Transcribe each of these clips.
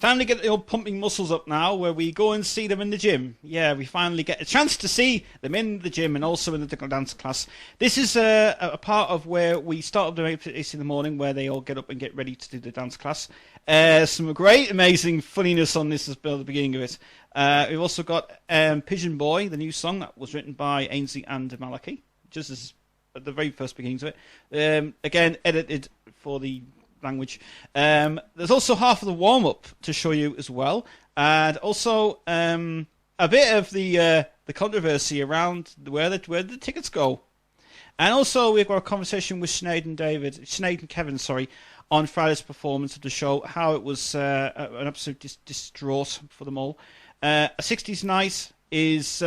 finally get the old pumping muscles up now, where we go and see them in the gym. Yeah, we finally get a chance to see them in the gym and also in the dance class. This is a part of where we start up doing it in the morning, where they all get up and get ready to do the dance class. Some great, amazing funniness on this as well at the beginning of it. We've also got Pigeon Boy, the new song that was written by Ainsley and Malachi, just as at the very first beginnings of it. Again, edited for the language. There's also half of the warm-up to show you as well, and also a bit of the controversy around where the tickets go. And also we've got a conversation with Sinead and Kevin, on Friday's performance of the show, how it was an absolute distraught for them all. A 60s night is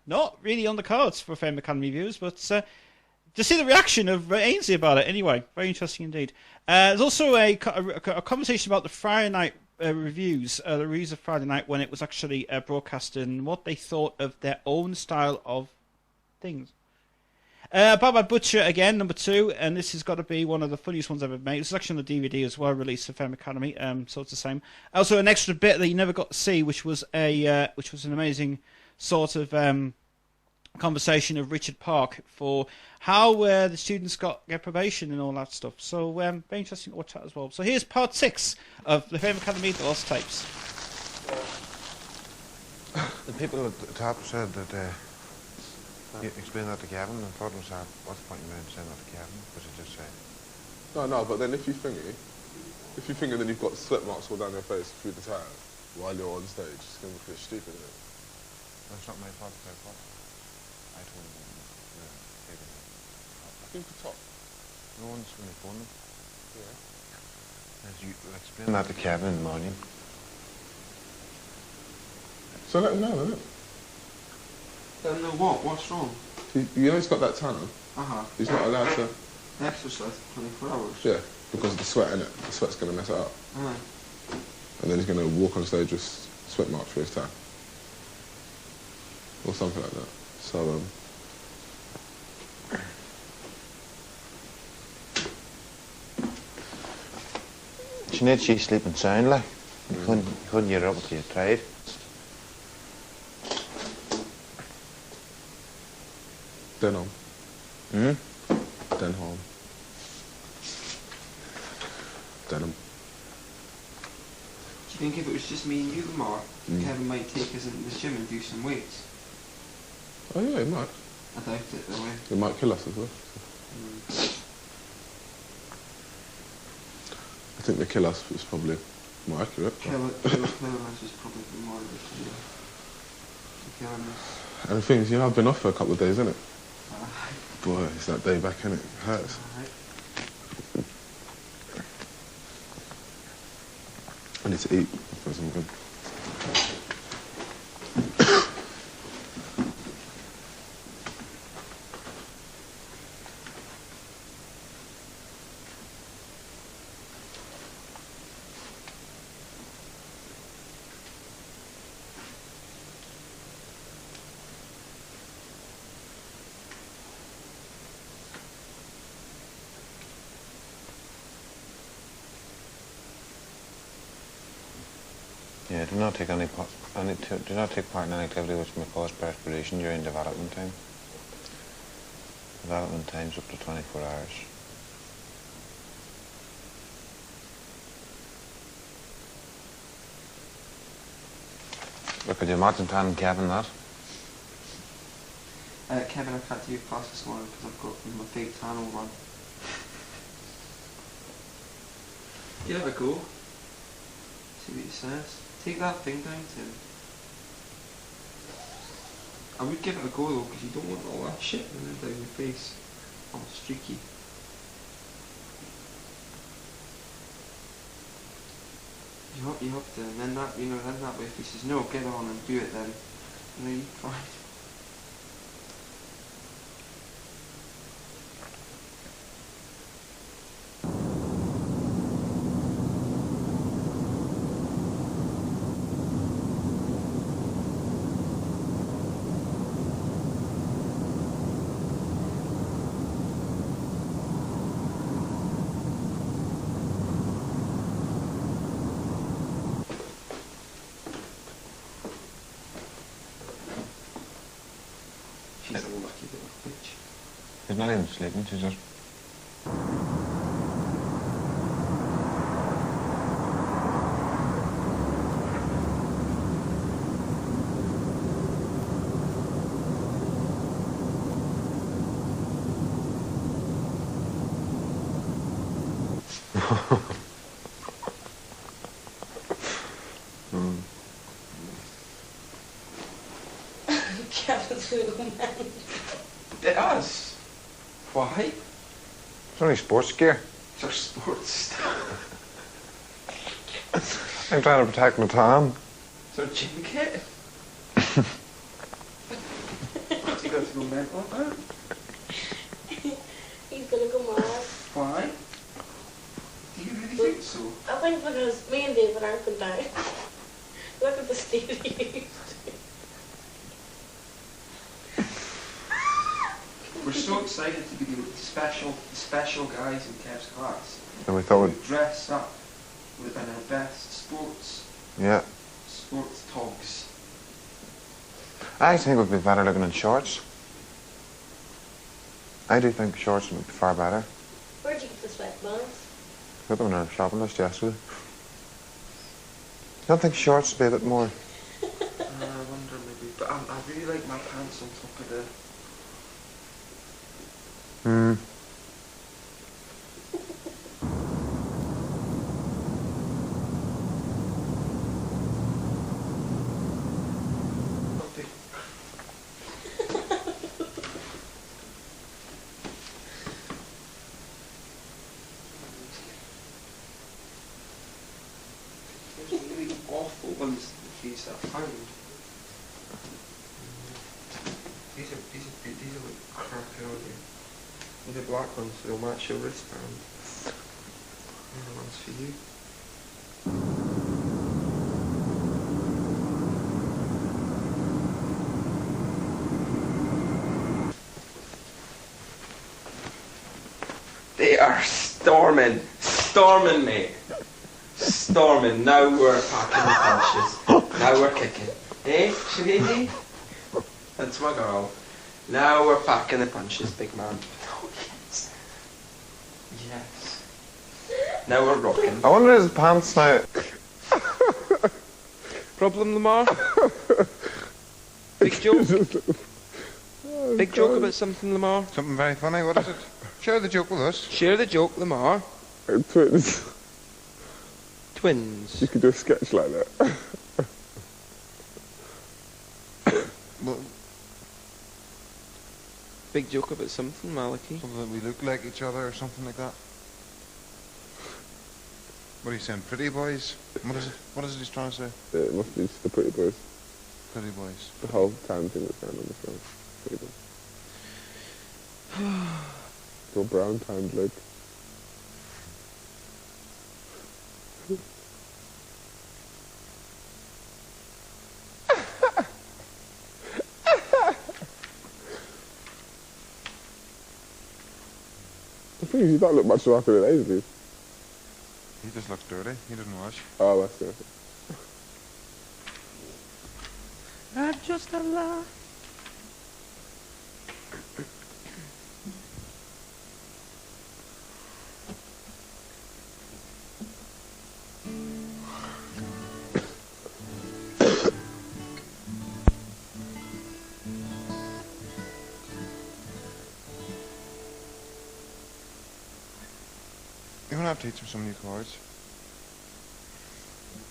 not really on the cards for Fame Academy viewers, but to see the reaction of Ainsley about it, anyway, very interesting indeed. There's also a conversation about the Friday night reviews, the reviews of Friday night when it was actually broadcasted, and what they thought of their own style of things. Bye Butcher again, number 2, and this has got to be one of the funniest ones I've ever made. This is actually on the DVD as well, released of Fame Academy, so it's the same. Also, an extra bit that you never got to see, which was an amazing sort of conversation of Richard Park for how the students got their probation and all that stuff. So very interesting to watch that as well. So here's part 6 of the Fame Academy The Lost Tapes. The people at the top said that you explained that to Gavin, and thought to myself, what's the point in saying that to Gavin? Because you just say. No, but then if you think and then you've got sweat marks all down your face through the time while you're on stage, it's going to be pretty stupid, isn't it? That's not my fault, it's their fault. I told them, I think the top. no one's going to phone them. Yeah. As you explain that to Kevin in the morning. So let him know, innit? Let him know what? What's wrong? You know he's got that tanner. He's not allowed to exercise for 24 hours. Yeah, because of the sweat, innit? The sweat's going to mess it up. And then he's going to walk on stage with sweat marks for his tan. Or something like that. So, Sinead, she's sleeping soundly. You couldn't get her up until you tried. Denholm. Hmm? Denholm. Denham. Do you think if it was just me and you, Mark, Kevin might take us into the gym and do some weights? Oh yeah, he might. I doubt it, though. He might kill us as well. I think the kill us is probably more accurate. Kill us is probably more accurate. Killing us. And the thing is, you know, I've been off for a couple of days, innit? Boy, it's that day back, innit? It hurts. I need to eat. I feel good. Yeah, do not take any part in an activity which may cause perspiration during development time. Development time's up to 24 hours. Look, could you imagine telling Kevin that? Kevin, I've had to do class this morning because I've got my fake tan all on. Give it a go. See what he says. Take that thing down, Tim. I would give it a go though, because you don't want all that shit running down your face. All streaky. You have to, and then that, then that way if he says, no, get on and do it then, you fine. She's not even sleeping, she's just... Kevin's little man. It has. Why? It's only sports gear. It's our sports stuff. I'm trying to protect my Tom. It's our gym kit. What's he got to go mental about? He's gonna go mad. Why? Do you really think so? I think because me and David aren't going down. Look at the state he used. We're so excited to be the special guys in Kev's class. And we thought we'd... Dress up in our best sports togs. I think we'd be better looking in shorts. I do think shorts would be far better. Where'd you get the sweatbands? Got them on our shopping list yesterday. I don't think shorts would be a bit more... I wonder maybe, but I really like my pants on top of the... Hmm. There's really awful ones these are found. These are like cracking on you. The black ones, they'll match your wristband. And the one's for you. They are storming, mate. Storming. Now we're packing the punches. Now we're kicking. Eh, Sinead? That's my girl. Now we're packing the punches, big man. Oh, yes. Yes. Now we're rocking. I wonder his pants now... Problem, Lamar? Big joke? Big joke about something, Lamar? Something very funny, what is it? Share the joke with us. Share the joke, Lamar. Twins. Twins. You could do a sketch like that. Well, Big joke about something, Malachi. something that we look like each other or something like that. What are you saying, pretty boys? What is it? What is it he's trying to say? It must be just the pretty boys. Pretty boys. The whole town thing that's going on the show. Pretty boys. Your brown tanned look. The thing is, you don't look much like an age, dude. He just looks dirty. He doesn't wash. Oh, that's good. I'm just a lie. You want to teach him some new chords?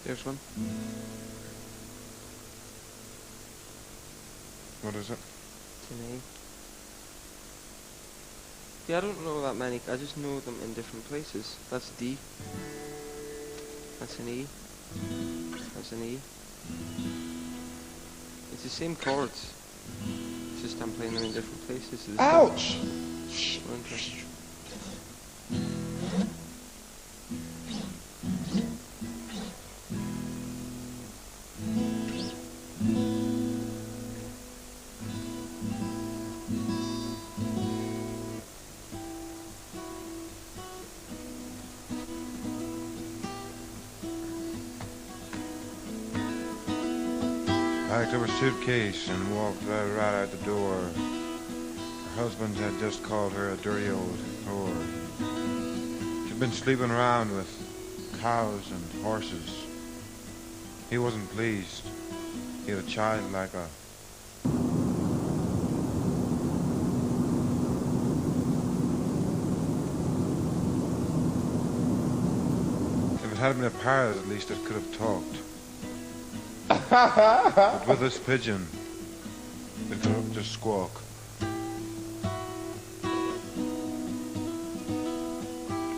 There's one. What is it? Sinead. Yeah, I don't know that many. I just know them in different places. That's D. That's an E. That's an E. It's the same chords. It's just I'm playing them in different places. It's Ouch! more interesting. Packed up her suitcase and walked right out the door. Her husband had just called her a dirty old whore. She'd been sleeping around with cows and horses. He wasn't pleased. He had a child like her. If it had been a parrot, at least it could have talked. But with this pigeon, it could just squawk.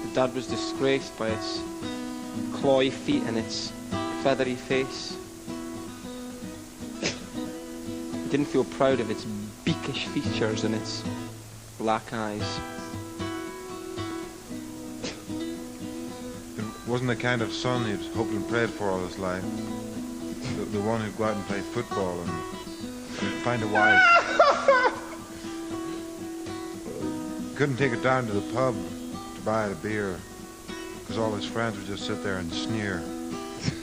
The dad was disgraced by its clawy feet and its feathery face. He didn't feel proud of its beakish features and its black eyes. It wasn't the kind of son he'd hoped and prayed for all his life. The one who'd go out and play football and find a wife. Couldn't take it down to the pub to buy a beer, because all his friends would just sit there and sneer.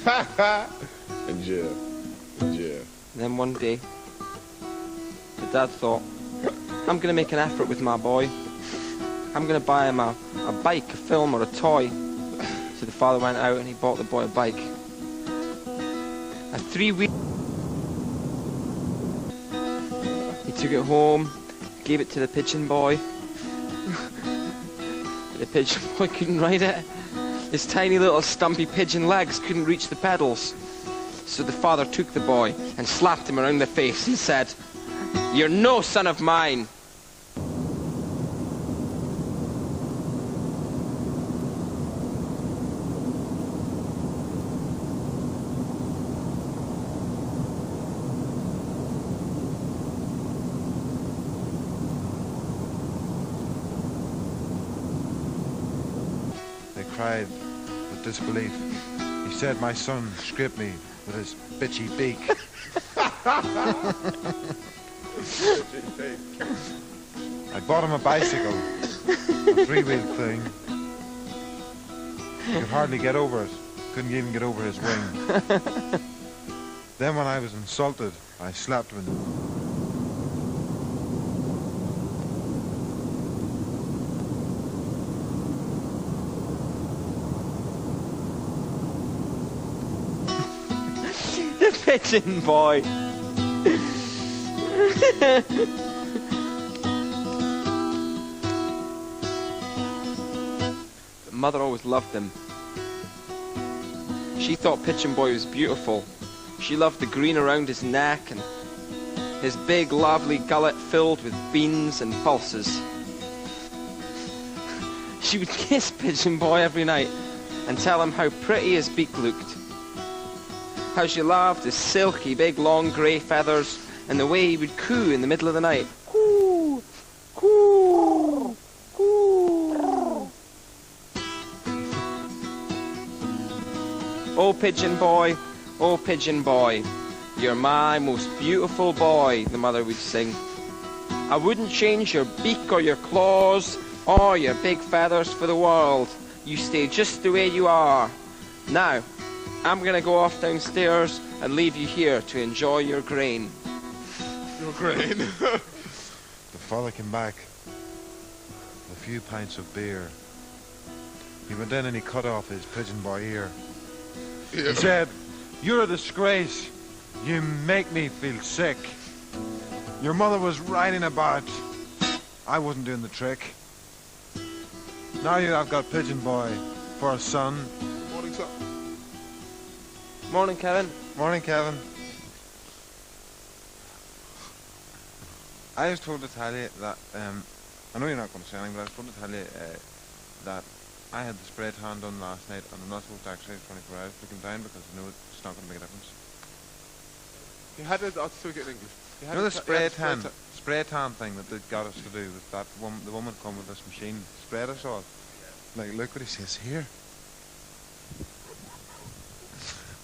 And jeer. And jeer. Then one day, the dad thought, I'm going to make an effort with my boy. I'm going to buy him a bike, a film, or a toy. So the father went out and he bought the boy a bike. A 3-week... He took it home, gave it to the Pigeon Boy. The Pigeon Boy couldn't ride it. His tiny little stumpy pigeon legs couldn't reach the pedals. So the father took the boy and slapped him around the face and said, "You're no son of mine." They cried with disbelief. He said, "My son scraped me with his bitchy beak." I bought him a bicycle, a 3-wheel thing. He could hardly get over it. Couldn't even get over his wing. Then when I was insulted, I slapped him in the... The Pigeon Boy. Mother always loved him. She thought Pigeon Boy was beautiful. She loved the green around his neck and his big, lovely gullet filled with beans and pulses. She would kiss Pigeon Boy every night and tell him how pretty his beak looked. How she loved his silky, big, long grey feathers and the way he would coo in the middle of the night. Coo! Coo! Coo! Oh, Pigeon Boy, oh, Pigeon Boy, you're my most beautiful boy, the mother would sing. I wouldn't change your beak or your claws or your big feathers for the world. You stay just the way you are. Now, I'm going to go off downstairs and leave you here to enjoy your grain. Your grain? The father came back with a few pints of beer. He went in and he cut off his Pigeon Boy ear. Yeah. He said, "You're a disgrace. You make me feel sick. Your mother was riding about. I wasn't doing the trick. Now I've got Pigeon Boy for a son." Morning, sir. Morning, Kevin. Morning, Kevin. I was told to tell you that, I know you're not going to say anything, but I was told to tell you that I had the spray tan done last night and I'm not supposed to exercise 24 hours to come down because I know it's not going to make a difference. He had it, I'll still get in English. He You had know the it- he had spray tan thing that they got us to do with that the woman come with this machine, sprayed us all. Like, look what he says here.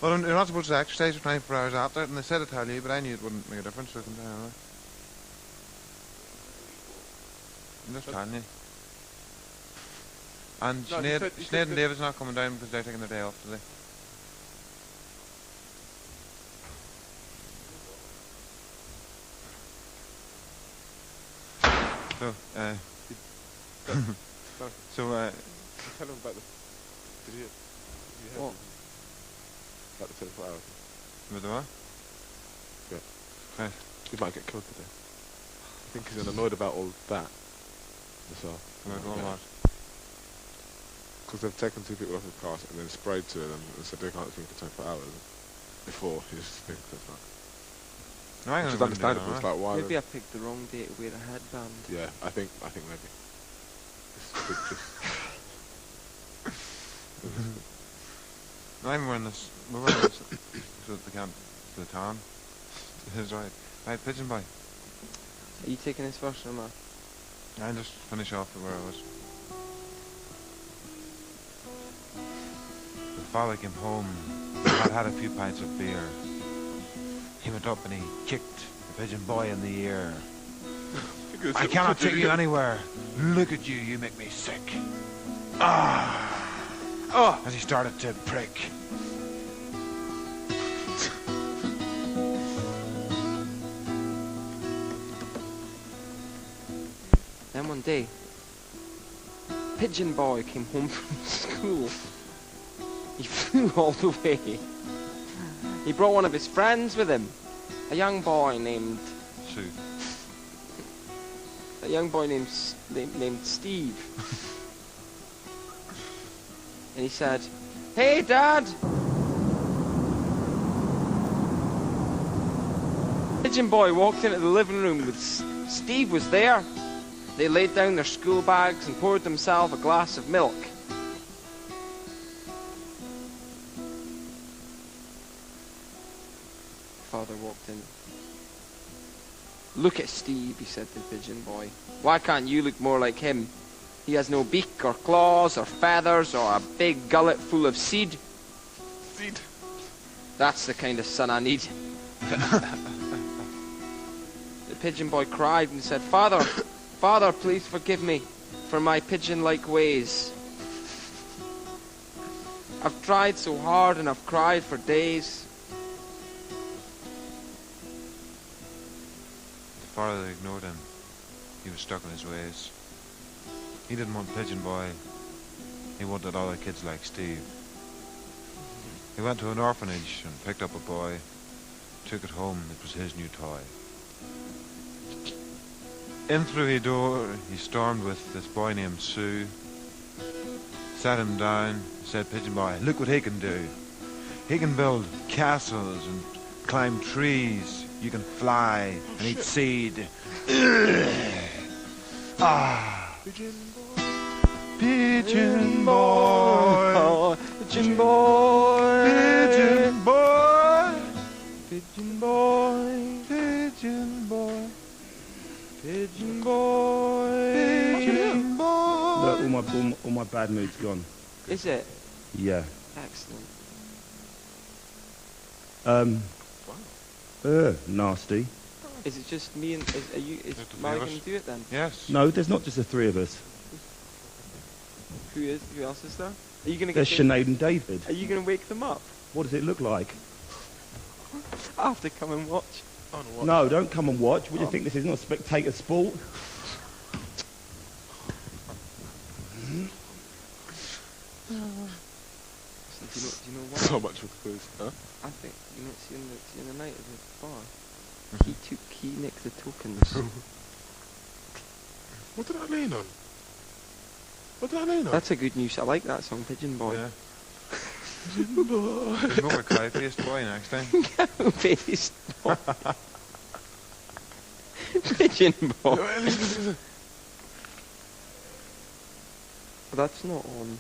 Well, you're not supposed to exercise for 24 hours after it, and they said to tell you, but I knew it wouldn't make a difference, so I come down anyway. I'm just telling you. And No, he Sinead, said- he said Sinead and that- David's not coming down because they're taking their day off today. So, so, Tell him about the... Did you hear? What? About the 24 hours. with the what? He might get killed today. I think he's annoyed about all that. So, With what? because they've taken 2 people off his class and then sprayed 2 of them and said they can't think for 24 hours before his thing goes back. No, I Which is wouldn't do understandable. that, It's like, why? Maybe I picked the wrong day to wear a headband. Yeah, I think maybe. No, I'm wearing this. We're wearing this to the camp, to the town. This is right. Right, Pigeon Boy. Are you taking this first or not? I just finish off where I was. The father came home. I'd had a few pints of beer. He went up and he kicked the Pigeon Boy in the ear. I cannot take you anywhere. Look at you, you make me sick. As he started to prick. Then one day, Pigeon Boy came home from school. He flew all the way. He brought one of his friends with him, a young boy named Shoot. named Steve. And he said, "Hey, Dad." Pigeon Boy walked into the living room with Steve was there. They laid down their school bags and poured themselves a glass of milk. Father walked in. "Look at Steve," he said to Pigeon Boy. "Why can't you look more like him? He has no beak or claws or feathers or a big gullet full of seed. Seed. That's the kind of son I need." The Pigeon Boy cried and said, Father, please forgive me for my pigeon-like ways. I've tried so hard and I've cried for days." The father ignored him. He was stuck in his ways. He didn't want Pigeon Boy. He wanted other kids like Steve. He went to an orphanage and picked up a boy, took it home. It was his new toy. In through the door, he stormed with this boy named Sue. Sat him down, said, "Pigeon Boy, look what he can do. He can build castles and climb trees. You can fly and eat seed." Pigeon Pigeon Boy, Oh, Pigeon Boy, Pigeon Boy, Pigeon Boy, Pigeon Boy, Pigeon Boy. Pigeon Boy. Look, all my bad mood's gone. Is it? Yeah. Excellent. Nasty. Is it just me and is Just the three Mary of going us. to do it then? Yes. No, there's not just the 3 of us. Who else is there? Are you going to There's Sinead and David. Are you going to wake them up? What does it look like? I have to come and watch. No, don't come and watch. What do you think? This is not a spectator sport? Do you know what? So much for quiz, huh? I think see in the night at the bar. Mm-hmm. He nicked the tokens. What did I lean on? What did I lean on? That's a good news. I like that song, Pigeon Boy. Yeah. Pigeon Boy. You can go with Cloud-faced boy next time. Face boy. Pigeon Boy. That's not on.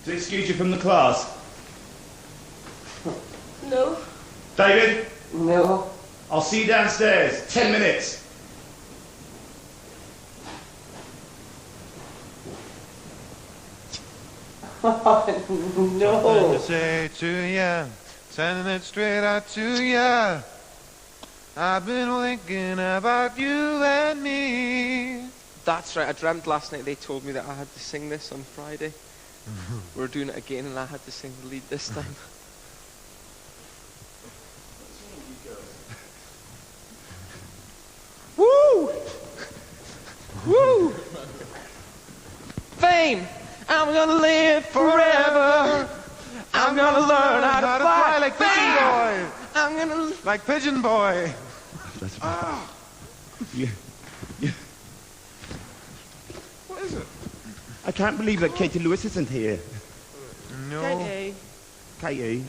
To excuse you from the class. No. David, No. I'll see you downstairs. 10 minutes. Something No. to say to ya, sending it straight out to ya. I've been thinking about you and me. That's right. I dreamt last night they told me that I had to sing this on Friday. We're doing it again and I had to sing the lead this time. game. I'm gonna live forever. I'm gonna learn how to fly like Pigeon Boy. I'm gonna... Like Pigeon Boy. That's yeah. What is it? I can't believe that Katie Lewis isn't here. No. Katie. Katie.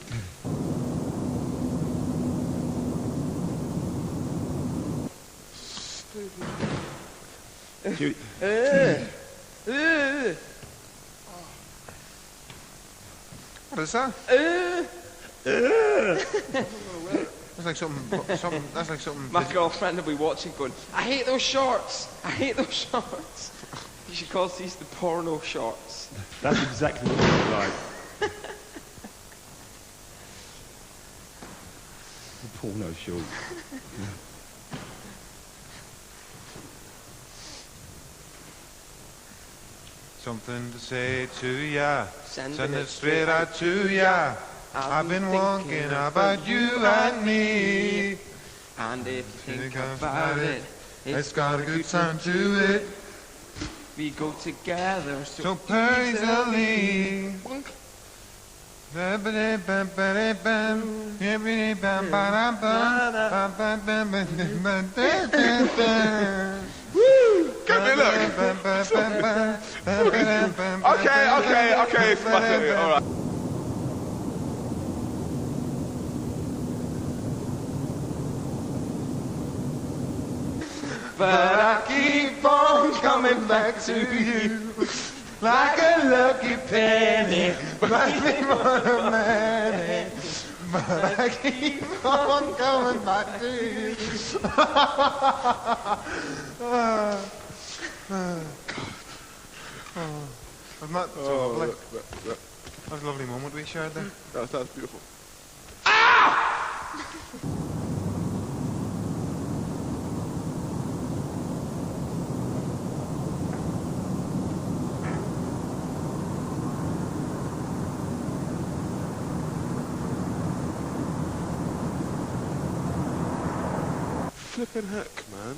Shoot. What is that? That's like something. That's like something. My girlfriend will be watching going, I hate those shorts. I hate those shorts. She calls these the porno shorts. That's exactly what it's like. The porno shorts. Something to say to ya. Send it straight out to ya. I've been walking about you and me. And if you think about it, It's got a good sound to it. we go together So easily. Give me a look. Okay, fuck it, alright. But I keep on coming back to you like a lucky penny, like me more many. But I keep on coming back to you. Wasn't that so lovely? That was a lovely moment we shared there. That's beautiful. Flipping heck, man.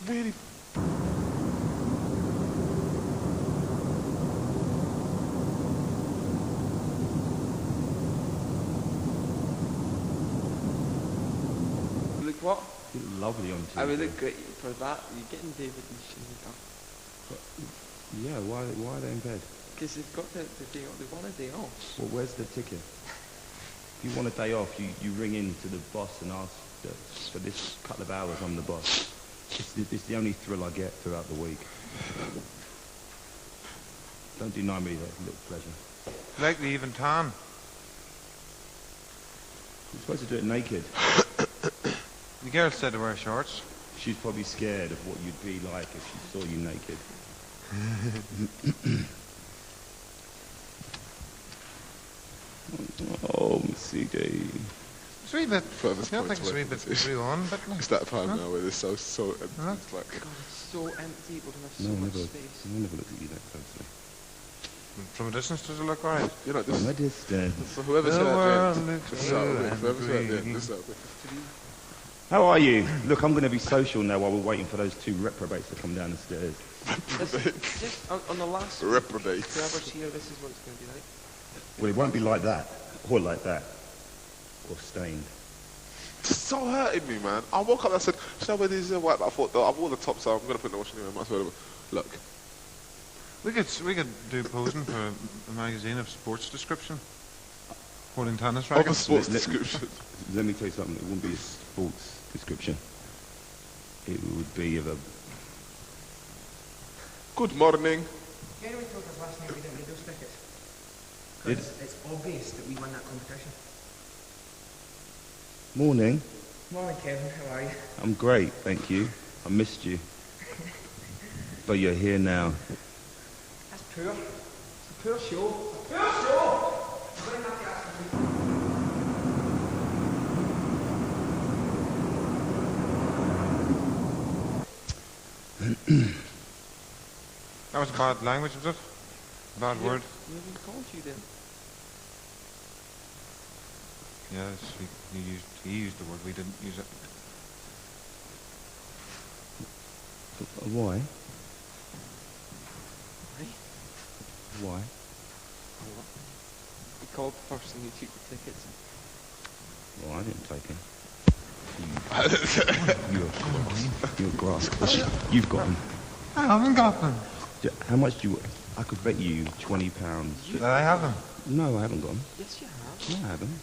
Really. Look what? You look lovely on TV. I would look great for that. You're getting David and Shane Yeah, why are they in bed? because they've got the day off. They want a day off. Well, where's the ticket? If you want a day off, you ring in to the boss and ask for this couple of hours. I'm the boss. It's the only thrill I get throughout the week. Don't deny me that little pleasure. Like the even tan. You're supposed to do it naked. The girl said to wear shorts. She's probably scared of what you'd be like if she saw you naked. Oh, CD. It's a wee bit. Furthest I point think it's a wee to bit it. real on, but It's that time now where it's so empty. Huh? It's like, God, it's so empty. We'll have No, so much never, space. no, never looked at you that closely. from a distance does it look alright? you know, this. From a distance. So whoever's The here at world the end, looks this is out of blue it. and Whoever's here at the end, green. this is out of it. How are you? Look, I'm going to be social now while we're waiting for those two reprobates to come down the stairs. Just on the last Reprobates. whoever's here, this is what it's going to be like. Well, it won't be like that, or like that, or stained. It's so hurting me, man. I woke up and I said, should I wear these white? But I thought, I've worn the top, so I'm going to put in the washing anyway. Might as well. Look. We could do posing for a magazine of sports description. Holding tennis Of a rackets. sports description. Let me tell you something, it wouldn't be a sports description. It would be of a... Good morning. Anyway, told us last night we didn't need those tickets. Did- Because it's obvious that we won that competition. Morning. Morning, Kevin. How are you? I'm great, thank you. I missed you. But you're here now. That's poor. It's a poor show. A poor show! I'm going to have to ask for That was bad language, was it? Bad word. We haven't called you then. Yes, he used the word. We didn't use it. Why? Why? He called the person who took the tickets. Well, I didn't take him. You're a grass. You've got him. I haven't got them. How much do you... I could bet you £20. That I have them. No, I haven't got him. Yes, you have. No, I haven't.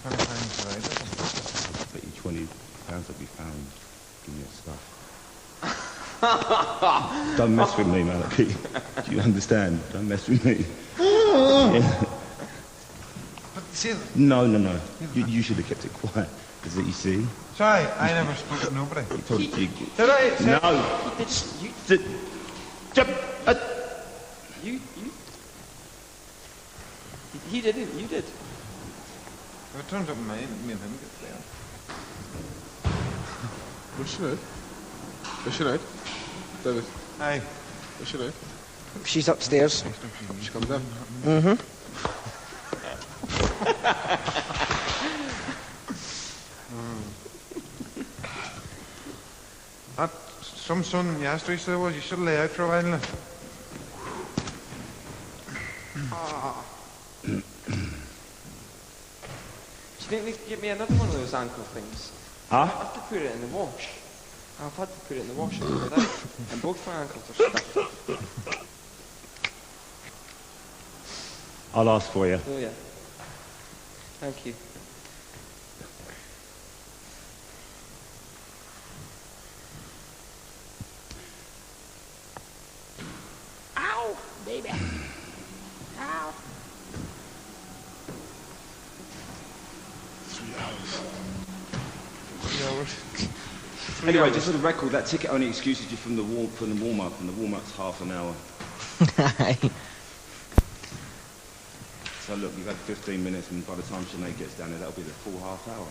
£20 right. I bet you £20 will be found in your stuff. Don't mess with me, Malachi. Do you understand? Don't mess with me. Yeah. But see, No. You should have kept it quiet. Is it you see? sorry, I never spoke to nobody. You told you. Did I? No. He didn't. You did. If it turns up me and him get there. What's Sinead? Where's Sinead? David, Aye. where's Sinead? She's upstairs. She comes down. Mm-hmm. That some sun yesterday said was you should lay out for a while. Do you think they could get me another one of those ankle things? Huh? I have to put it in the wash. I've had to put it in the wash and put it out. And both my ankles are stuck. I'll ask for you. Oh yeah. Thank you. Ow, baby. Ow. 3 hours. Anyway, just for the record, that ticket only excuses you from the warm-up, and the warm-up's half an hour. So look, you've had 15 minutes, and by the time Sinead gets down there, that'll be the full half hour.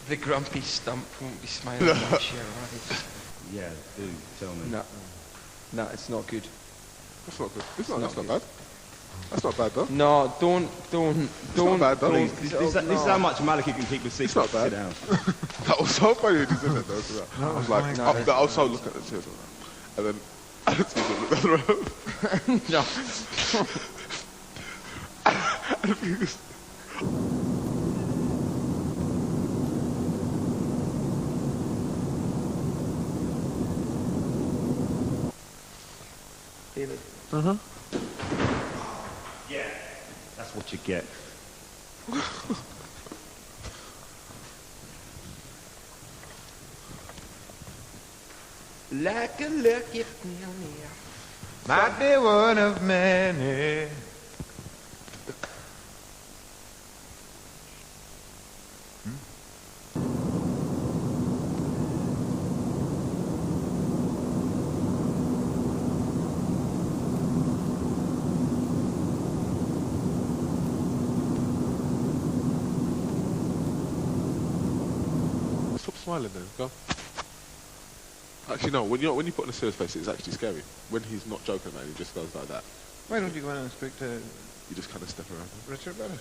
The grumpy stump won't be smiling much here, right? Yeah, do tell me. No, it's not good. That's not good. That's not bad. That's not bad though. No, don't. not bad, though. Please, this is how much Maliki can keep the secret. It's not bad. Sit down. That was so funny when you said that though. So that. I was like, I was so looking at the two of them. And then I looked down the road. No. And he was... David. Yeah, that's what you get. Like a lucky millionaire. Might be one of many. Stop smiling then, go. Actually no, when you put on a serious face it's actually scary. When he's not joking man, he just goes like that. Why don't you go in and speak to You just kinda step around. Richard about it?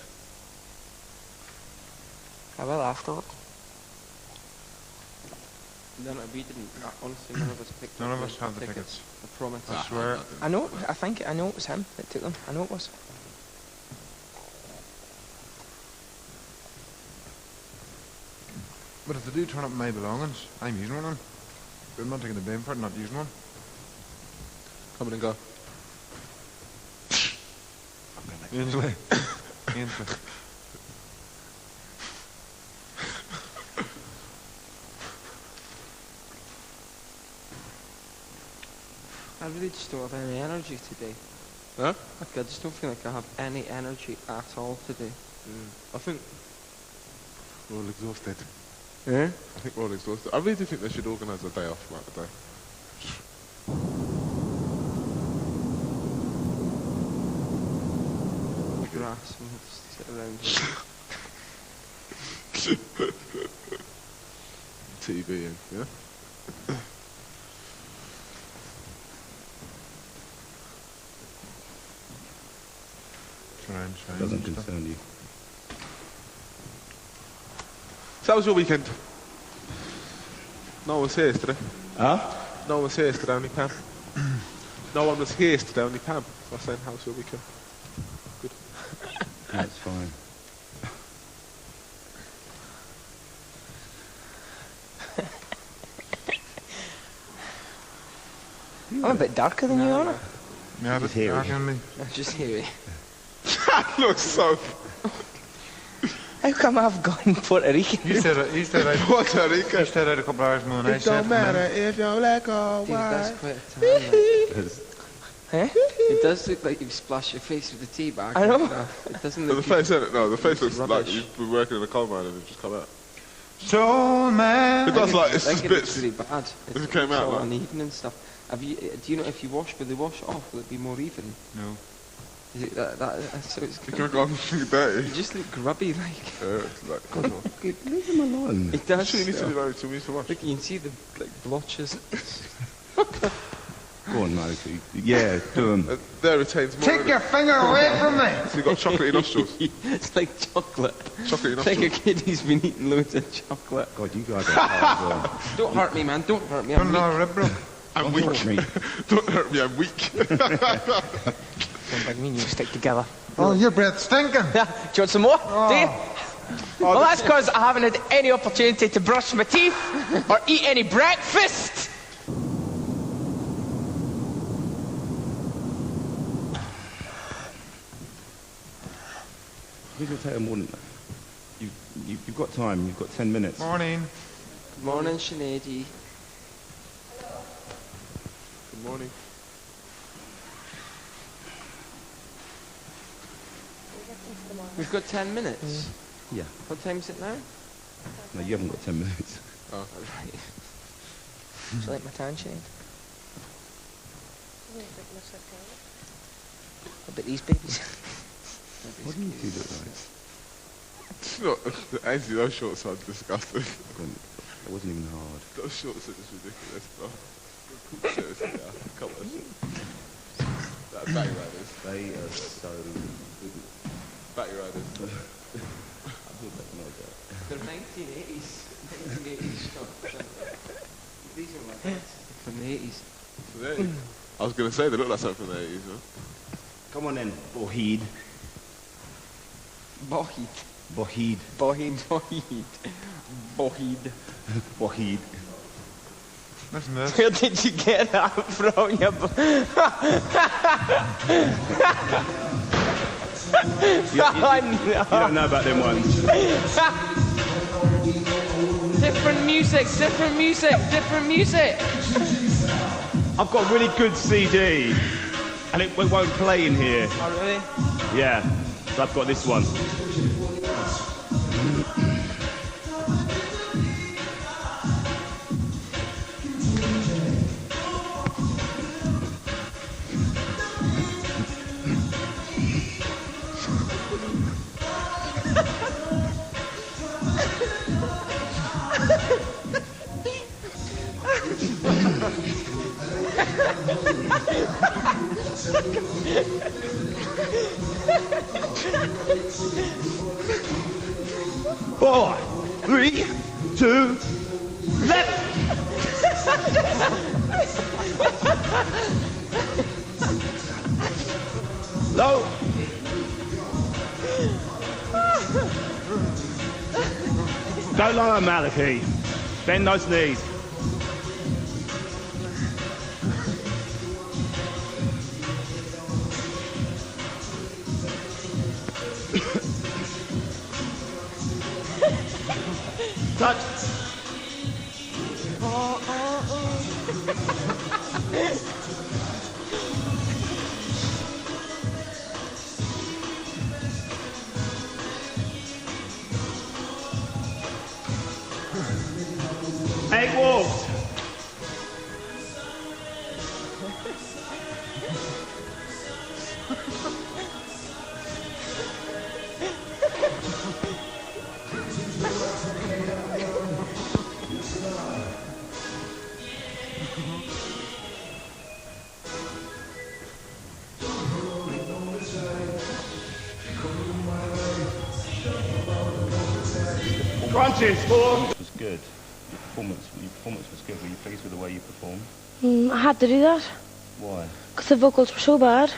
I will afterward. No, we didn't. Honestly, none of us picked None up of us have the tickets. I promise. I swear. I know it was him that took them. I know it was. But if they do turn up my belongings, I'm using one of them. I'm not taking the blame for it, not using one. Come in and go. Ainsley. Ainsley. I really just don't have any energy today. Huh? Like, I just don't feel like I have any energy at all today. I think we're all exhausted. Eh? I think we're all exhausted. I really do think they should organise a day off throughout the day. The grass and just sit around here. TV and yeah. Try and Doesn't stuff. concern you. So how was your weekend? No one was here yesterday. Huh? No one was here yesterday, only Pam. No one was here yesterday, only Pam. So I was saying, how was your weekend? Good. That's fine. I'm a bit darker than you, aren't I? Yeah, Just hear it. me. I'm just hearing. That looks so... How come I've gone Puerto Rican? He stayed out Puerto Rico. a couple of hours more than I It don't matter if you're black or Dude, that's white. quite a tan, like. Eh? It does look like you've splashed your face with a tea bag. I know. It doesn't The look face, isn't it? No, the face looks like rubbish. you've been working in a coal mine and it's just come out. Soul man. It does like, it's I just think it looks bits. really bad. It came out all like- uneven and stuff. Have you? Do you know if you wash? Will they wash it off? Will it be more even? No. Is it so it's You can go on dirty. you just look grubby like. Yeah, it's like, God, no. Leave him alone. It does. Actually, you need to do that 2 weeks to watch. Look, you can see the like blotches. Go on, Maliki. Yeah, do him. There retains more. Take your finger away from me. So you've got chocolatey nostrils. It's like chocolate. Chocolatey It's like a nostrils. kid who's been eating loads of chocolate. God, you guys are hard. Don't hurt me, man. Don't hurt me. I'm weak. I'm Don't weak. hurt me. Don't hurt me, I'm weak. Don't bring me and you stick together. Oh, your breath's stinking. Yeah, do you want some more? Do you? Well, that's because I haven't had any opportunity to brush my teeth or eat any breakfast. He's going to take a morning. You've got time. You've got 10 minutes. Morning. Good morning, Sinead. Good morning. We've got 10 minutes. Yeah. What time is it now? No, you haven't got 10 minutes. Oh. Right. Do you like my tan shade? What about these babies? What do you two look like? It's not, Ainsley, those shorts are disgusting. It wasn't even hard. Those shorts are just ridiculous, bro. Seriously, yeah. Come on. That baggy riders. They are so good. Baggy riders. I thought that when I was there. They're 1980s. 1980s shots. These are my best. From the 80s. I was going to say, they look like something from the 80s, man. Come on then, Bohid. Bohid. Bohid. Bohid. Bohid. Bohid. Bohid. Listen to this. Where did you get that from? You You don't know about them ones. Different music, different music, different music. I've got a really good CD, and it won't play in here. Oh, really? Yeah, so I've got this one. Four, 3, 2, left. Low. Don't lie on Maliki. Bend those knees. Touch. Egg walked. Go on, punches, fool! It was good. Your performance was good. Were you pleased with the way you performed? I had to do that. Why? Because the vocals were so bad.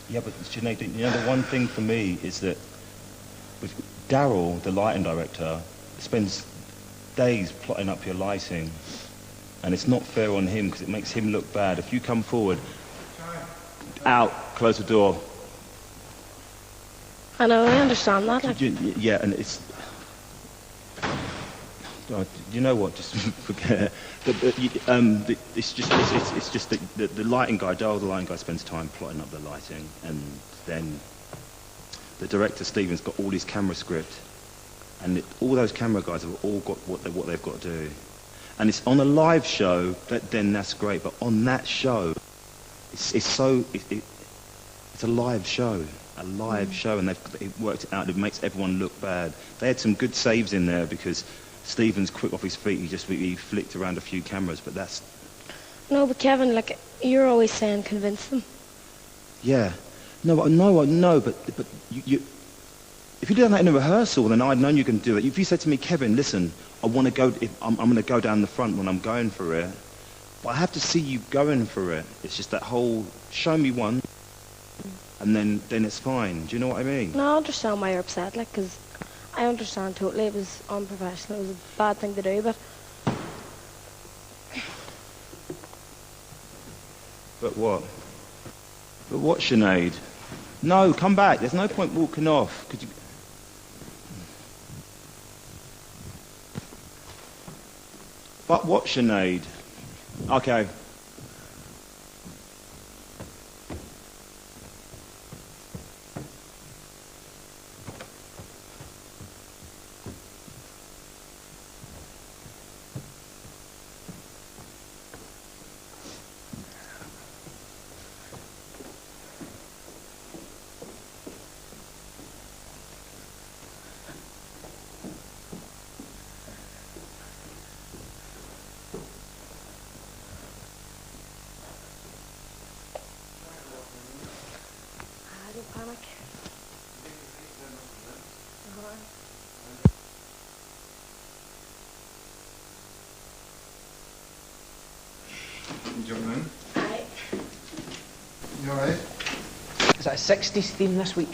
Yeah, but Sinead, you know, the one thing for me is that with Daryl, the lighting director, spends days plotting up your lighting, and it's not fair on him because it makes him look bad. If you come forward, out, close the door. I know, I understand that. Like, Yeah, and it's... You know what? Just forget it. It's just that the lighting guy, Daryl, the lighting guy, spends time plotting up the lighting, and then the director Stephen's got all his camera script, and all those camera guys have all got what they've got to do, and it's on a live show. Then that's great, but on that show, it's a live show. A live show, and they've worked it out. It makes everyone look bad. They had some good saves in there because Stephen's quick off his feet. He flicked around a few cameras, but that's... no, but Kevin, like, you're always saying convince them. Yeah. No, but you... If you'd done that in a rehearsal, then I'd known you can do it. If you said to me, Kevin, listen, I want to go... I'm going to go down the front when I'm going for it, but I have to see you going for it. It's just that whole, show me one, and then it's fine. Do you know what I mean? No, I understand why you're upset, like, because I understand totally. It was unprofessional. It was a bad thing to do, but... But what? But what, Sinead? No, come back. There's no point walking off. Could you... But what, Sinead? Okay. Don't panic. You jumping in? Aye. You alright? Is that a 60s theme this week?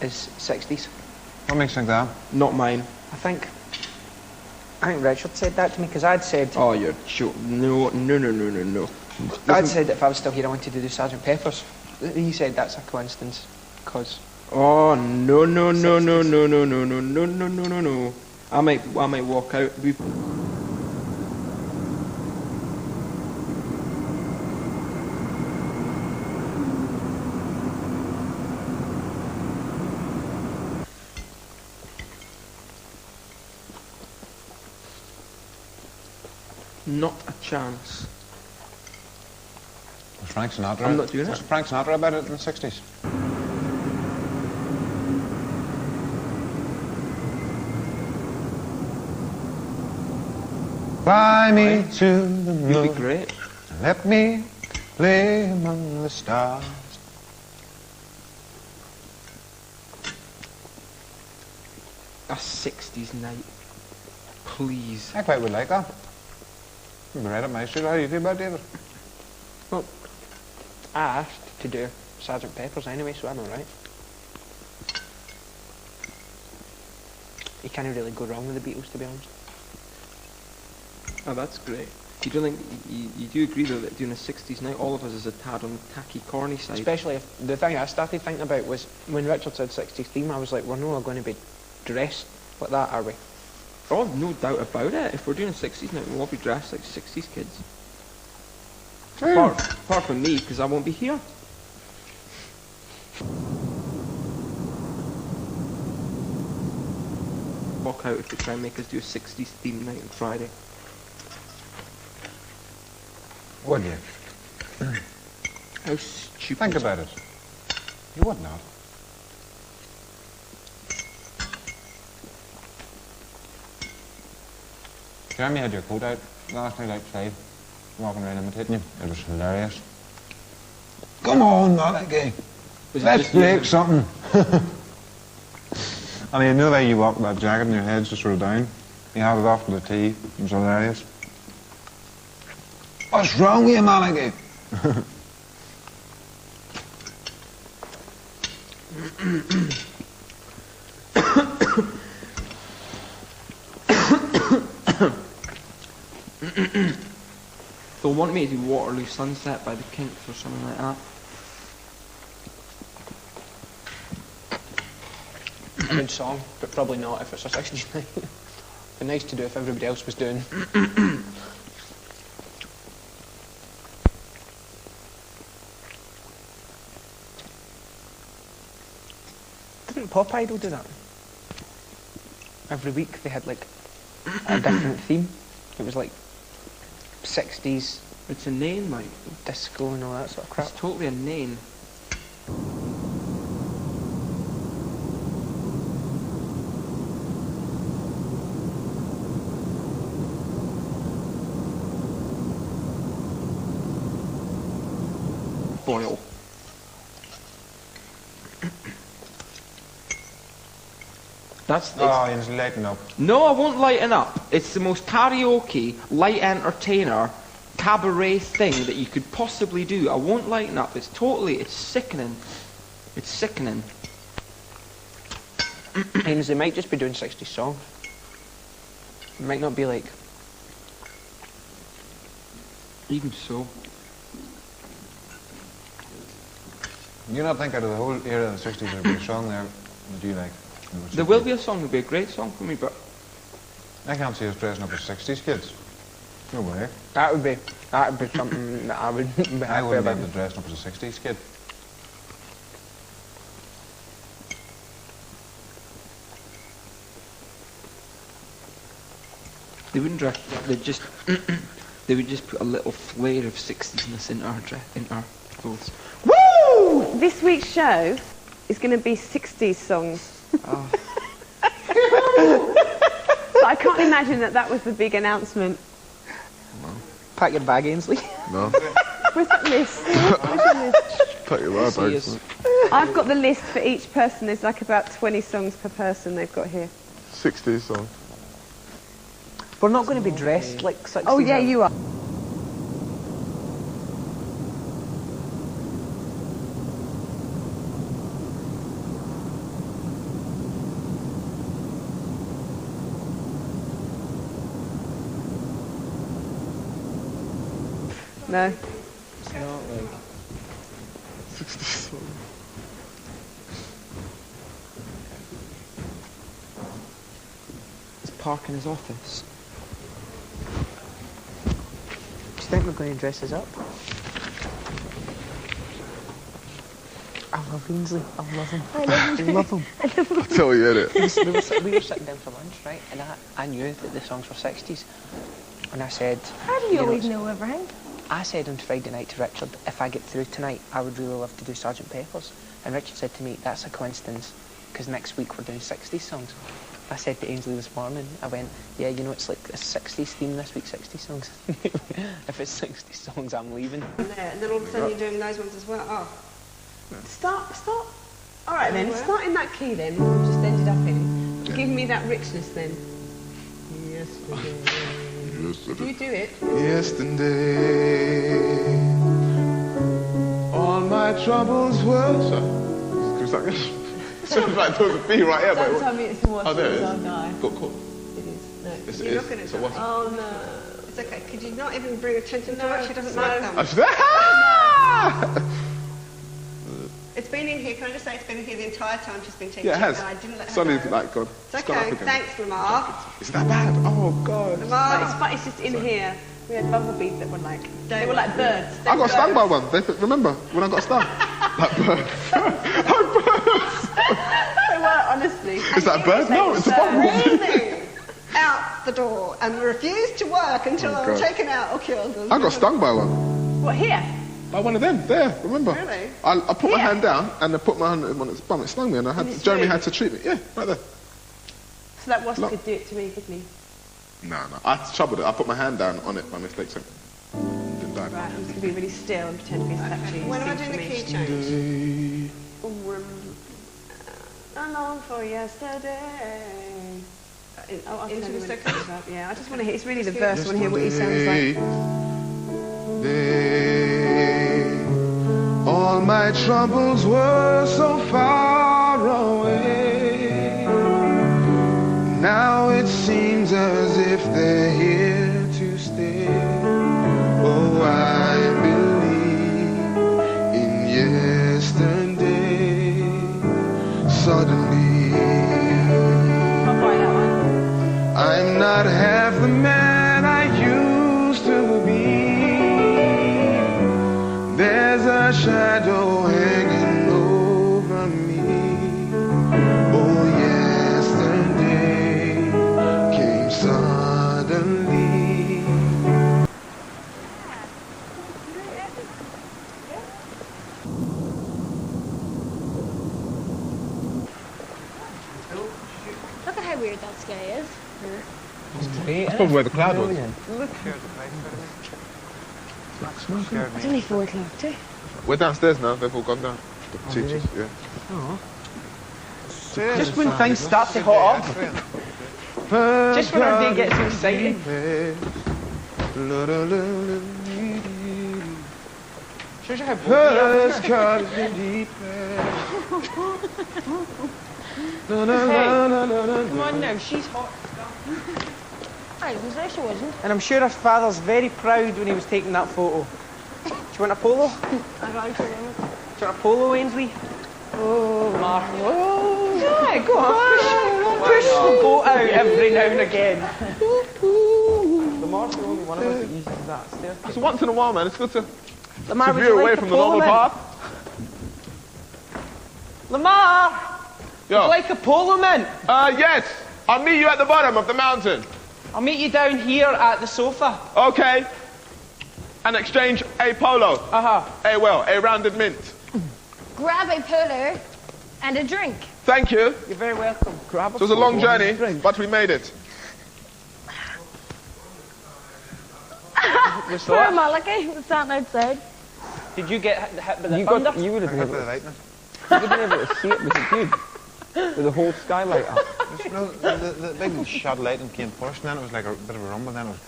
Is 60s? What makes you think that? Not mine. I think Richard said that to me because I'd said Oh, you're joking. No. I'd said that if I was still here I wanted to do Sergeant Pepper's. He said that's a coincidence because Oh, no. I might walk out. Not a chance. Was Frank Sinatra? I'm not doing it. Was Frank Sinatra about it in the 60s? Fly me to the You'd moon. be great. Let me play among the stars. A 60s night. Please. I quite would like that. You'd be right up my street. How do you feel about it, David? well, I asked to do Sergeant Pepper's anyway, so I'm alright. You can't really go wrong with the Beatles, to be honest. Oh, that's great. You don't think you do agree though that doing a 60s night, all of us is a tad on the tacky, corny side. Especially if the thing I started thinking about was when Richard said 60s theme, I was like, we're not going to be dressed like that, are we? Oh, no doubt about it. If we're doing a 60s night, we'll all be dressed like 60s kids. Apart from me, because I won't be here. Walk out if they try and make us do a 60s theme night on Friday. Would you? How stupid. Think about it. You would not. Jeremy had your coat out last night outside. walking around imitating you. It was hilarious. Come on, Malachi. Let's make something. And you know the way you walk with that jacket and your head's just rolled down? You had it off with the tea. It was hilarious. What's wrong with you, Malachi? They'll want me to do Waterloo Sunset by the Kinks or something like that. A good song, but probably not if it's a 60s night. Be nice to do if everybody else was doing. Didn't Pop Idol do that? Every week they had like a different theme. It was like 60s It's a name, like. disco and all that sort of crap. It's totally a name. Boil. That's Oh, you just lighten up. No, I won't lighten up. It's the most karaoke, light entertainer, cabaret thing that you could possibly do. I won't lighten up. It's sickening. It's sickening. Means they might just be doing 60s songs. It might not be like. Even so. You not think out of the whole era of the 60s there'd be a song there that you like? There will be a song, it'll be a great song for me, but I can't see us dressing up as 60s kids. No way. That would be something that I would be I happy wouldn't be about. able to dress up as a 60s kid. they wouldn't dress. They would just put a little flare of 60s-ness in our clothes. Woo! This week's show is going to be 60s songs. Oh. But I can't imagine that was the big announcement. Pack your bag, Ainsley. No. Where's that list? Where's the list? Take your word, bags. I've got the list for each person. There's like about 20 songs per person they've got here. 60s song. We're not going to be dressed like 60s. Oh yeah, you are. No. It's not like 60s song. it's Park in his office. Do you think we're going to dress us up? I love Ainsley. I love him. I love him. I tell you, innit? We were sitting down for lunch, right? And I knew that the songs were 60s. And I said... How do you always know everything? I said on Friday night to Richard, if I get through tonight, I would really love to do Sgt. Pepper's. And Richard said to me, that's a coincidence, because next week we're doing 60s songs. I said to Ainsley this morning, I went, yeah, you know, it's like a 60s theme this week, 60 songs. If it's 60 songs, I'm leaving. And then all of a sudden you're doing those ones as well. Oh. Start. All right then, start in that key then, we just ended up in. Give me that richness then. Yesterday. Do you do it? Yesterday, all my troubles were. Can we start again? Sounds like there was a B right here, but. Don't tell me it's what Oh, there it is. I'll die. Got caught. It is. No. It's, You're not gonna so do what? it. Oh no. It's okay. Could you not even bring attention to it? She doesn't no. like them. It's been in here. Can I just say it's been in here the entire time she's been teaching. Yeah, it has. And I didn't let her Sonny's know. like, God. It's okay. Thanks, Lamar. Is that bad? Oh, God. Lamar. But it's just in here. We had bumblebees that were like, they were like birds. I got stung by one. Remember when I got stung? Like birds. They were, honestly. Is that a bird? No, it's a bumblebee. Really? Out the door and refused to work until Oh, they were God. taken out or killed. I got stung by one. What, here? By one of them, there, remember? Really? I put my Here? hand down and I put my hand on its bum. It stung me and Jeremy had to treat me. Yeah, right there. So that wasp Look. could do it to me, couldn't he? No. I troubled it. I put my hand down on it by mistake. So. Right, I'm just going to be really still and pretend to be statue. When am I doing the key change? Along for yesterday. Into the second. Yeah, I just want to hear, it's really the verse, I want to hear what he sounds like. All my troubles were so far away. Now it seems as if they're here to stay. Oh, I believe in yesterday. Suddenly, I'm not half the man I used to be. There's a shadow hanging over me. Oh, yesterday came suddenly. Look at how weird that sky is. That's probably where the cloud was. It's only 4 o'clock too. We're downstairs now, they've all gone down. The teachers, yeah. Just when things start to hot up. Just when our day gets exciting. Shows you how bold Come on now, she's hot. I didn't say she wasn't. And I'm sure her father's very proud when he was taking that photo. Do you want a polo? I don't know. Do you want a polo, Ainsley? Oh, Mark. Oh. Yeah, go on. Push the boat out every now and again. Lamar's the only one of us that uses that staircase. It's once in a while, man. It's good to Lamar, veer away from the normal path. Lamar! Yo. Would you like a polo, man? Yes. I'll meet you at the bottom of the mountain. I'll meet you down here at the sofa. Okay. And exchange a polo. A rounded mint. Grab a polo and a drink. Thank you. You're very welcome. Grab a It was a long polo and journey, drink. but we made it. Poor Malachi was standing outside. Did you get hit by the thunder? You would have been able to You would have been able to see it. Was it good? With the whole skylight up. No, the big shot of lightning came first, and then it was like a bit of a rumble, then it was...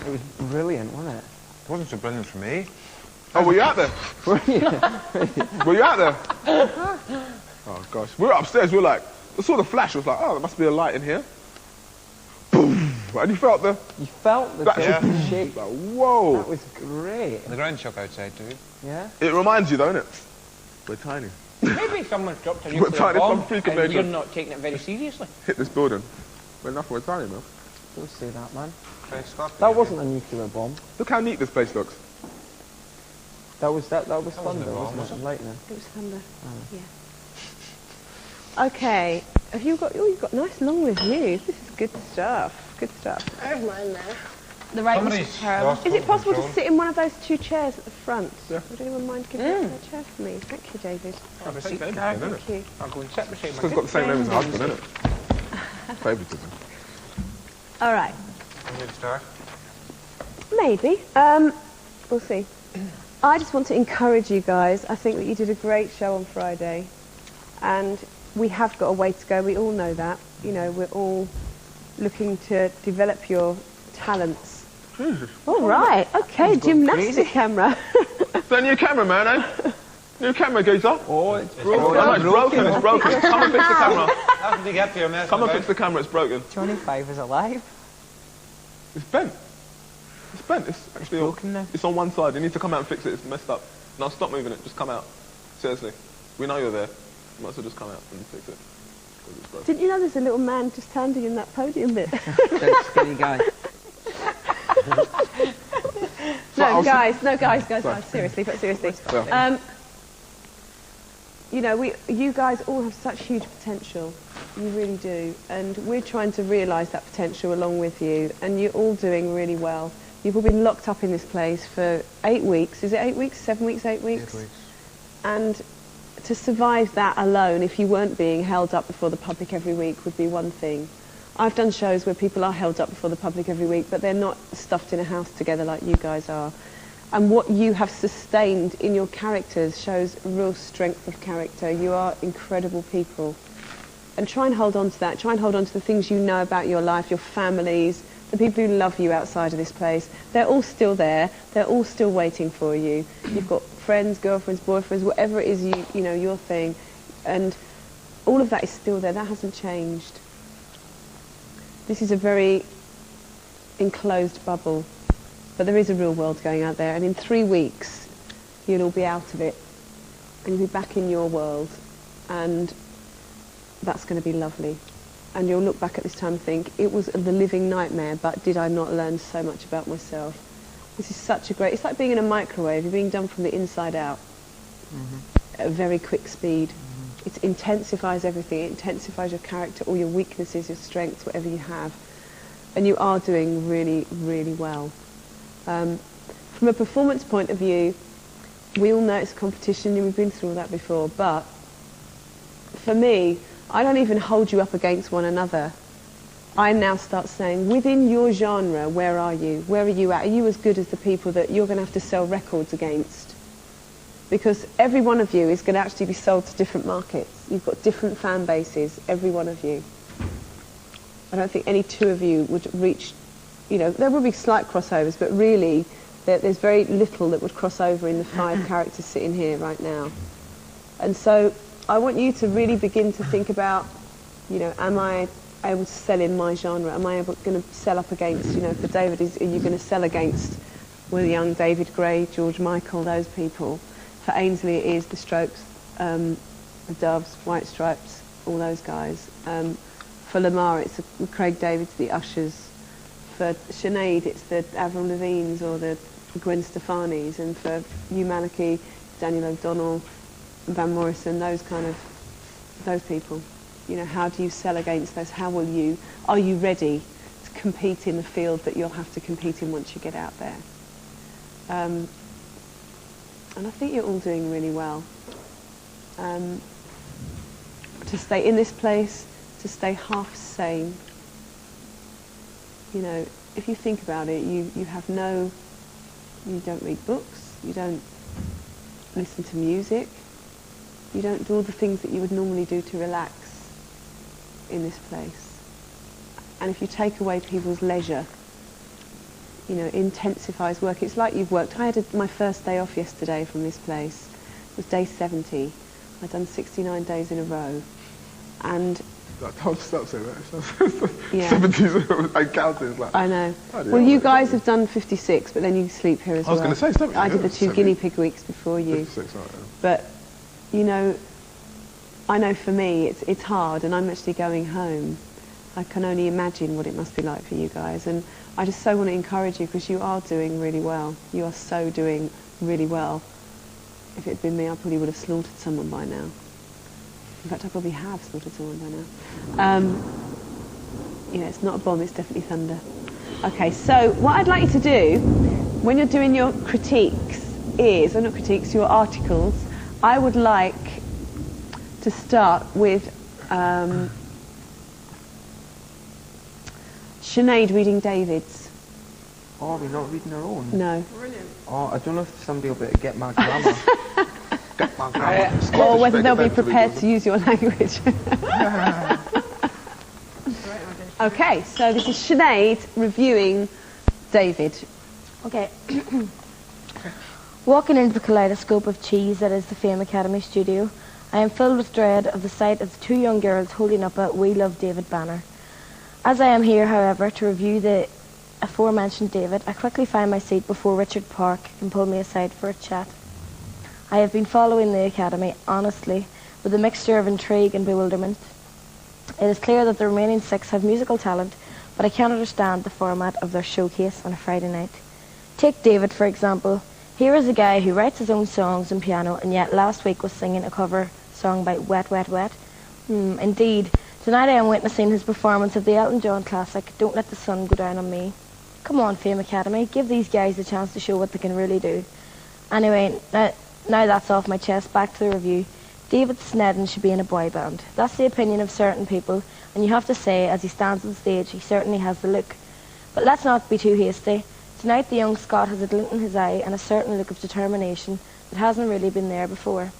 It was brilliant, wasn't it? It wasn't so brilliant for me. Oh, were you out there? Were you? Were you out there? Oh, gosh. We were upstairs, we were like, I saw the flash, I was like, oh, there must be a light in here. Boom! And you felt the... You felt the shake. Like, whoa! That was great. The ground shook outside too. Yeah? It reminds you, don't it? We're tiny. Maybe someone's dropped a We're nuclear tiny bomb from freak of and you're nature. not taking it very seriously. Hit this building. We're enough, we're tiny, man. Don't say that, man. That That wasn't a nuclear bomb. Look how neat this place looks. That was thunder, wasn't a bomb, wasn't was it? Lightning. It was thunder. Yeah. Okay. Have you got? Oh, you've got nice long reviews. This is good stuff. Good stuff. There's mine there. The right was Somebody's terrible. lost Is it possible to control. sit in one of those 2 chairs at the front? Yeah. Would anyone mind giving up their chair for me? Thank you, David. Have a seat. Thank Thank you. I'll go and sit beside It's my got the same name as her husband, isn't it? Favouritism. All right. You need to start. Maybe. We'll see. I just want to encourage you guys. I think that you did a great show on Friday. And we have got a way to go. We all know that. You know, we're all looking to develop your talents. All right. Okay, gymnastic camera. It's a new camera, man, eh? New camera, geezer. Oh, it's Oh, no, it's broken, it's broken. Come and fix the camera. How did you get to your mess? Come and fix the camera, it's broken. 25 is alive. It's bent. It's bent. It's actually broken now. It's on one side. You need to come out and fix it. It's messed up. Now stop moving it. Just come out. Seriously. We know you're there. You might as well just come out and fix it. 'Cause it's broken. Didn't you know there's a little man just standing in that podium bit? That skinny guy. No, guys, seriously, Yeah. You know, you guys all have such huge potential. You really do. And we're trying to realise that potential along with you. And you're all doing really well. You've all been locked up in this place for 8 weeks. Is it 8 weeks? 7 weeks? 8 weeks? 8 weeks. And to survive that alone, if you weren't being held up before the public every week, would be one thing. I've done shows where people are held up before the public every week, but they're not stuffed in a house together like you guys are. And what you have sustained in your characters shows real strength of character. You are incredible people. And try and hold on to that. Try and hold on to the things you know about your life, your families, the people who love you outside of this place. They're all still there. They're all still waiting for you. You've got friends, girlfriends, boyfriends, whatever it is, you know, your thing. And all of that is still there. That hasn't changed. This is a very enclosed bubble. But there is a real world going out there. And in 3 weeks, you'll all be out of it. And you'll be back in your world. And that's going to be lovely. And you'll look back at this time and think, it was the living nightmare, but did I not learn so much about myself? This is such a great... It's like being in a microwave. You're being done from the inside out at a very quick speed. It intensifies everything. It intensifies your character, all your weaknesses, your strengths, whatever you have. And you are doing really, really well. From a performance point of view, we all know it's a competition, and we've been through all that before, but for me, I don't even hold you up against one another. I now start saying, within your genre, where are you? Where are you at? Are you as good as the people that you're going to have to sell records against? Because every one of you is going to actually be sold to different markets. You've got different fan bases, every one of you. I don't think any two of you would reach, you know, there will be slight crossovers, but really there's very little that would cross over in the 5 characters sitting here right now. And so I want you to really begin to think about, you know, am I able to sell in my genre? Am I going to sell up against, you know, for David, are you going to sell against Will Young, David Gray, George Michael, those people? For Ainsley it is the Strokes, the Doves, White Stripes, all those guys. For Lamar it's the Craig Davids, the Ushers. For Sinead it's the Avril Lavignes or the Gwen Stefani's. And for you, Malachy, Daniel O'Donnell, Van Morrison, those people. You know, how do you sell against those? How will you, are you ready to compete in the field that you'll have to compete in once you get out there? And I think you're all doing really well. To stay in this place, to stay half sane. You know, if you think about it, you don't read books, you don't listen to music, you don't do all the things that you would normally do to relax in this place. And if you take away people's leisure, you know, it intensifies work. It's like you've worked. I had my first day off yesterday from this place. It was day 70. I'd done 69 days in a row. And Don't stop saying that. Yeah. 70s, I counted. It's like, I know. oh, Well, you guys have done 56, but then you sleep here as well. I was going to say 70. I did the 2 70. guinea pig weeks before you. 56, right, yeah. But, you know, I know for me it's hard, and I'm actually going home. I can only imagine what it must be like for you guys. And I just so want to encourage you, because you are doing really well. You are so doing really well. If it had been me, I probably would have slaughtered someone by now. In fact, I probably have slaughtered someone by now. You know, it's not a bomb, it's definitely thunder. Okay, so what I'd like you to do, when you're doing your critiques is, or not critiques, your articles, I would like to start with Sinead reading David's. Oh, we're not reading our own? No. Brilliant. Oh, I don't know if somebody will be able to get my grammar. Get my grammar. Or whether they'll be prepared to use your language. Okay, so this is Sinead reviewing David. Okay. Walking into the kaleidoscope of cheese that is the Fame Academy studio, I am filled with dread of the sight of the 2 young girls holding up a We Love David banner. As I am here, however, to review the aforementioned David, I quickly find my seat before Richard Park can pull me aside for a chat. I have been following the Academy, honestly, with a mixture of intrigue and bewilderment. It is clear that the remaining 6 have musical talent, but I can't understand the format of their showcase on a Friday night. Take David, for example. Here is a guy who writes his own songs and piano, and yet last week was singing a cover song by Wet Wet Wet. Indeed, tonight I am witnessing his performance of the Elton John classic, Don't Let the Sun Go Down on Me. Come on, Fame Academy, give these guys a chance to show what they can really do. Anyway, now that's off my chest, back to the review. David Snedden should be in a boy band. That's the opinion of certain people, and you have to say, as he stands on stage, he certainly has the look. But let's not be too hasty. Tonight the young Scot has a glint in his eye and a certain look of determination that hasn't really been there before.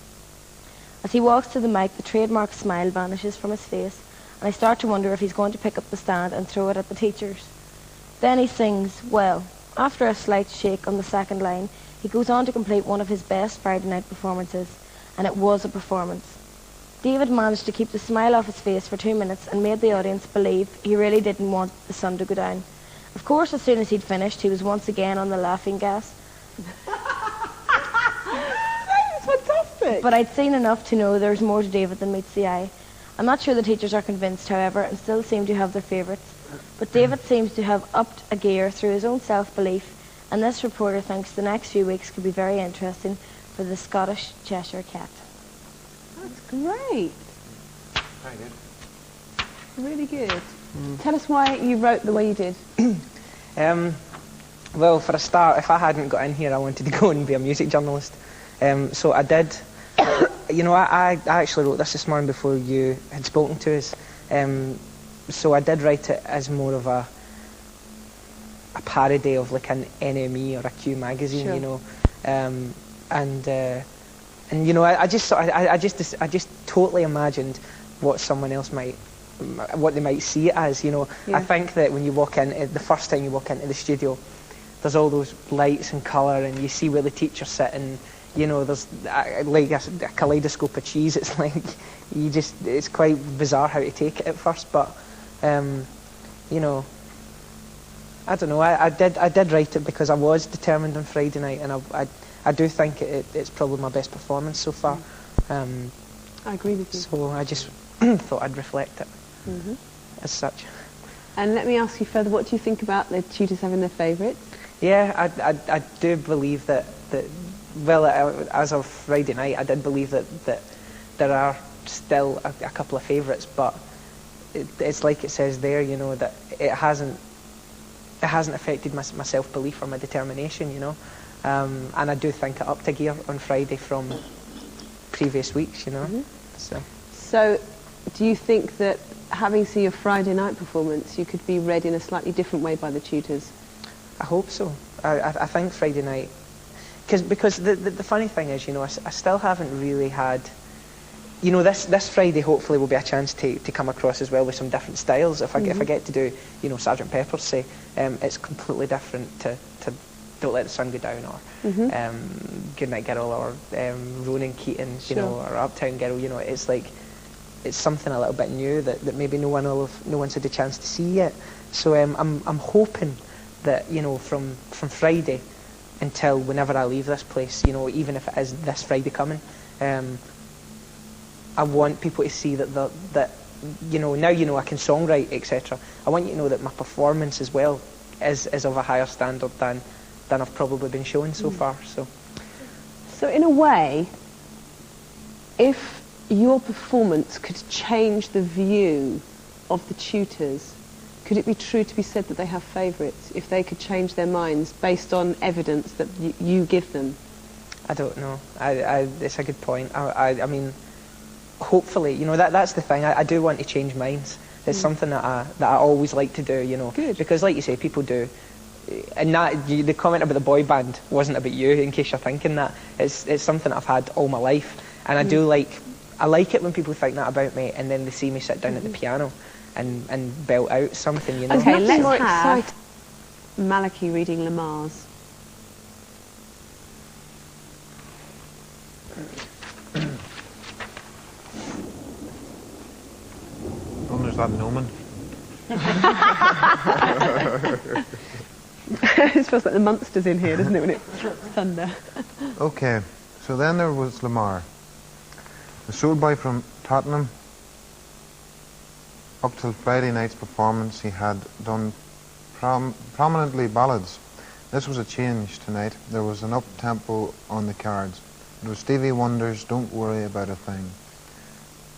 As he walks to the mic, the trademark smile vanishes from his face, and I start to wonder if he's going to pick up the stand and throw it at the teachers. Then he sings, well. After a slight shake on the second line, he goes on to complete one of his best Friday night performances, and it was a performance. David managed to keep the smile off his face for 2 minutes and made the audience believe he really didn't want the sun to go down. Of course, as soon as he'd finished, he was once again on the laughing gas. That's fantastic. But I'd seen enough to know there's more to David than meets the eye. I'm not sure the teachers are convinced, however, and still seem to have their favourites. But David seems to have upped a gear through his own self-belief, and this reporter thinks the next few weeks could be very interesting for the Scottish Cheshire Cat. That's great. Very good. Really good. Tell us why you wrote the way you did. Well, for a start, if I hadn't got in here, I wanted to go and be a music journalist. So I did. You know, I actually wrote this morning before you had spoken to us. So I did write it as more of a parody of like an NME or a Q magazine, Sure. you know. And you know, I just totally imagined what someone else what they might see it as, you know. Yeah. I think that when you walk in, the first time you walk into the studio, there's all those lights and colour, and you see where the teacher's sitting. You know, there's like a kaleidoscope of cheese. It's like it's quite bizarre how to take it at first, but you know, I don't know. I did write it because I was determined on Friday night, and I do think it's probably my best performance so far. I agree with you. So I just thought I'd reflect it as such. And let me ask you further, what do you think about the tutors having their favourites? Yeah, I do believe that well, as of Friday night, I did believe that there are still a couple of favourites, but it's like it says there, you know, that it hasn't affected my self-belief or my determination, you know. And I do think it upped a gear on Friday from previous weeks, you know. So, do you think that having seen your Friday night performance, you could be read in a slightly different way by the tutors? I hope so. I think Friday night, because the funny thing is, you know, I still haven't really had, you know, this Friday hopefully will be a chance to come across as well with some different styles. If I get to do, you know, Sgt. Pepper's, say, it's completely different to Don't Let the Sun Go Down, or Goodnight Girl, or Ronan Keating, you know, or Uptown Girl. You know, it's like it's something a little bit new that maybe no one's had a chance to see yet. So I'm hoping that, you know, from Friday until whenever I leave this place, you know, even if it is this Friday coming, I want people to see that you know, now you know I can songwrite, etc. I want you to know that my performance as well is of a higher standard than I've probably been showing so far. So in a way, if your performance could change the view of the tutors, could it be true to be said that they have favourites, if they could change their minds based on evidence that you give them? I don't know. It's a good point. I mean, hopefully, you know, that's the thing. I do want to change minds. It's something that I always like to do, you know. Good. Because, like you say, people do. And the comment about the boy band wasn't about you, in case you're thinking that. It's something I've had all my life, and I like it when people think that about me, and then they see me sit down at the piano and belt out something, you know. Okay, let's have Malachi reading Lamar's. Oh, there's that gnomon. It feels like the monster's in here, doesn't it, when it's thunder? Okay, so then there was Lamar, the soul boy from Tottenham. Up till Friday night's performance, he had done prominently ballads. This was a change tonight. There was an up-tempo on the cards. It was Stevie Wonder's Don't Worry About a Thing.